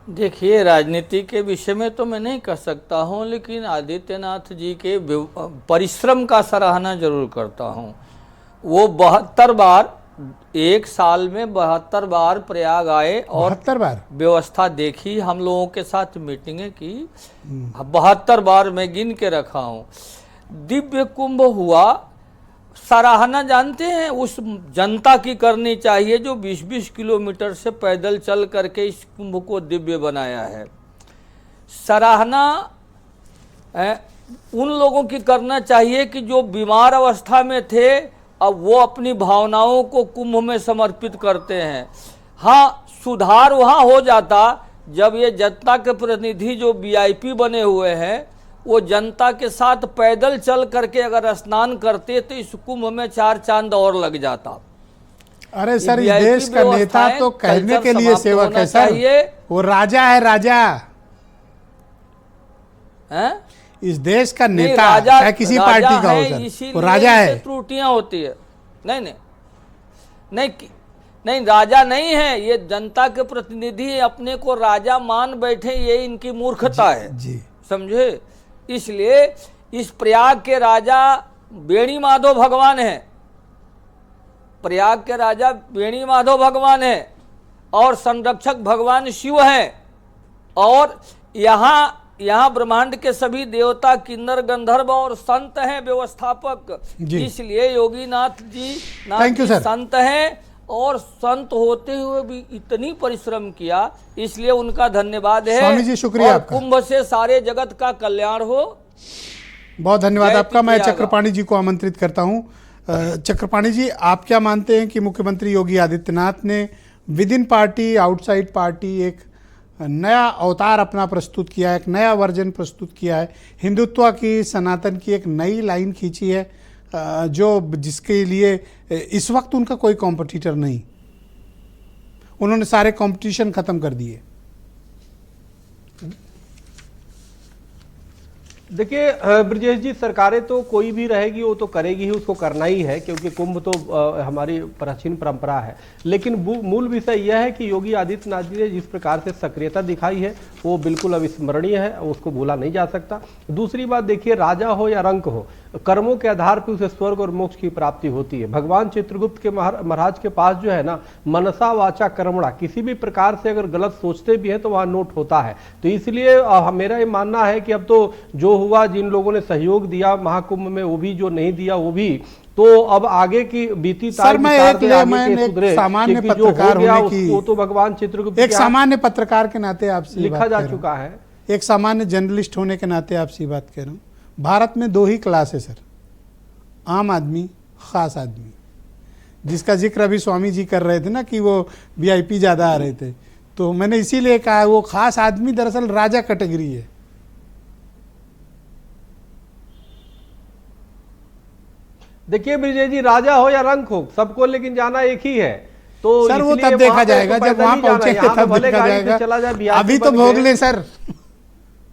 देखिए, राजनीति के विषय में तो मैं नहीं कह सकता हूं, लेकिन आदित्यनाथ जी के परिश्रम का सराहना जरूर करता हूं। वो 72 बार, एक साल में 72 बार प्रयाग आए और 72 बार व्यवस्था देखी, हम लोगों के साथ मीटिंगें की। 72 बार मैं गिन के रखा हूँ। दिव्य कुंभ हुआ, सराहना जानते हैं उस जनता की करनी चाहिए जो 20-20 किलोमीटर से पैदल चल करके इस कुंभ को दिव्य बनाया है। सराहना उन लोगों की करना चाहिए कि जो बीमार अवस्था में थे, अब वो अपनी भावनाओं को कुंभ में समर्पित करते हैं। हाँ, सुधार वहाँ हो जाता जब ये जनता के प्रतिनिधि जो वीआईपी बने हुए हैं वो जनता के साथ पैदल चल करके अगर स्नान करते तो इस कुंभ में 4 चांद और लग जाता। अरे सर, इस देश का नेता तो कहने के लिए सेवक है सर, वो राजा है, राजा है इस देश का नेता है, किसी पार्टी का हो सर, वो राजा है। त्रुटियां होती है। नहीं, राजा नहीं है, ये जनता के प्रतिनिधि अपने को राजा मान बैठे, ये इनकी मूर्खता है जी। समझे? इसलिए इस प्रयाग के राजा बेणी माधव भगवान है, प्रयाग के राजा बेणी माधव भगवान है और संरक्षक भगवान शिव हैं। और यहाँ यहाँ ब्रह्मांड के सभी देवता, किन्नर, गंधर्व और संत हैं, व्यवस्थापक। इसलिए योगीनाथ जी Thank you, sir. संत हैं और संत होते हुए भी इतनी परिश्रम किया, इसलिए उनका धन्यवाद है। स्वामी जी, शुक्रिया और आपका। कुंभ से सारे जगत का कल्याण हो। बहुत धन्यवाद जय आपका। मैं प्रयाग। चक्रपाणी जी को आमंत्रित करता हूं। चक्रपाणी जी, आप क्या मानते हैं कि मुख्यमंत्री योगी आदित्यनाथ ने with in party, outside party एक नया अवतार अपना प्रस्तुत किया है, एक नया वर्जन प्रस्तुत किया है, हिंदुत्व की, सनातन की एक नई लाइन खींची है, जो जिसके लिए इस वक्त उनका कोई कॉम्पिटिटर नहीं, उन्होंने सारे कंपटीशन खत्म कर दिए। देखिए ब्रजेश जी, सरकारें तो कोई भी रहेगी वो तो करेगी ही, उसको करना ही है, क्योंकि कुंभ तो हमारी प्राचीन परंपरा है। लेकिन मूल विषय यह है कि योगी आदित्यनाथ जी ने जिस प्रकार से सक्रियता दिखाई है वो बिल्कुल अविस्मरणीय है, उसको भूला नहीं जा सकता। दूसरी बात देखिए, राजा हो या रंक हो, कर्मों के आधार पर उसे स्वर्ग और मोक्ष की प्राप्ति होती है। भगवान चित्रगुप्त के महाराज के पास जो है ना, मनसा वाचा कर्मणा, किसी भी प्रकार से अगर गलत सोचते भी हैं तो वहां नोट होता है। तो इसलिए मेरा ये मानना है कि अब तो जो हुआ, जिन लोगों ने सहयोग दिया महाकुंभ में, वो भी, जो नहीं दिया वो भी, तो अब आगे की बीती सर, मैं एक सामान्य पत्रकार होने की, वो तो भगवान चित्रगुप्त, एक सामान्य पत्रकार के नाते आपसे लिखा जा चुका है, एक सामान्य जर्नलिस्ट होने के नाते आपसे ये बात कह रहा हूँ। भारत में दो ही क्लास है सर, आम आदमी, खास आदमी, जिसका जिक्र अभी स्वामी जी कर रहे थे ना कि वो वीआईपी ज्यादा आ रहे थे, तो मैंने इसीलिए कहा वो खास आदमी दरअसल राजा कैटेगरी है। देखिए ब्रिजेश जी, राजा हो या रंक हो, सबको लेकिन जाना एक ही है। तो सर वो तब देखा जाएगा जब वहां पहुंचेंगे, तब देखा जाएगा। अभी तो भोग ले सर।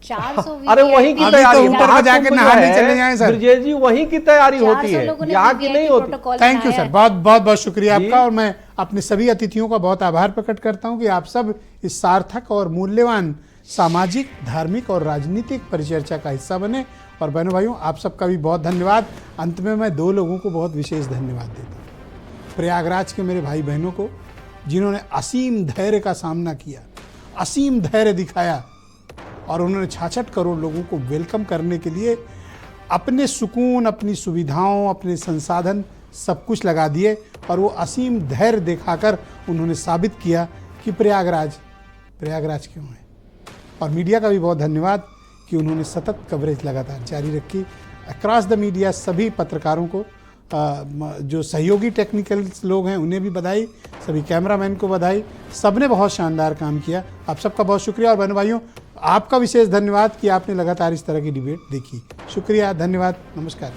400 अरे वहीं की तैयारी, तो ऊपर जाके नहाने चले जाएं सर। ब्रजेश जी, वहीं की तैयारी होती है, यहाँ की नहीं होती। थैंक यू सर, बहुत बहुत बहुत शुक्रिया आपका। और मैं अपने सभी अतिथियों का बहुत आभार प्रकट करता हूँ कि आप सब इस सार्थक और मूल्यवान सामाजिक, धार्मिक और राजनीतिक परिचर्चा का हिस्सा बने। और बहनों भाइयों, आप सबका भी बहुत धन्यवाद। अंत में मैं दो लोगों को बहुत विशेष धन्यवाद देता हूँ। प्रयागराज के मेरे भाई बहनों को, जिन्होंने असीम धैर्य का सामना किया, असीम धैर्य दिखाया, और उन्होंने 66 करोड़ लोगों को वेलकम करने के लिए अपने सुकून, अपनी सुविधाओं, अपने संसाधन सब कुछ लगा दिए। और वो असीम धैर्य दिखाकर उन्होंने साबित किया कि प्रयागराज क्यों है। और मीडिया का भी बहुत धन्यवाद कि उन्होंने सतत कवरेज लगातार जारी रखी। अक्रॉस द मीडिया सभी पत्रकारों को, जो सहयोगी टेक्निकल लोग हैं उन्हें भी बधाई, सभी कैमरामैन को बधाई, सबने बहुत शानदार काम किया। आप सबका बहुत शुक्रिया। और बहनों भाइयों, आपका विशेष धन्यवाद कि आपने लगातार इस तरह की डिबेट देखी। शुक्रिया, धन्यवाद, नमस्कार।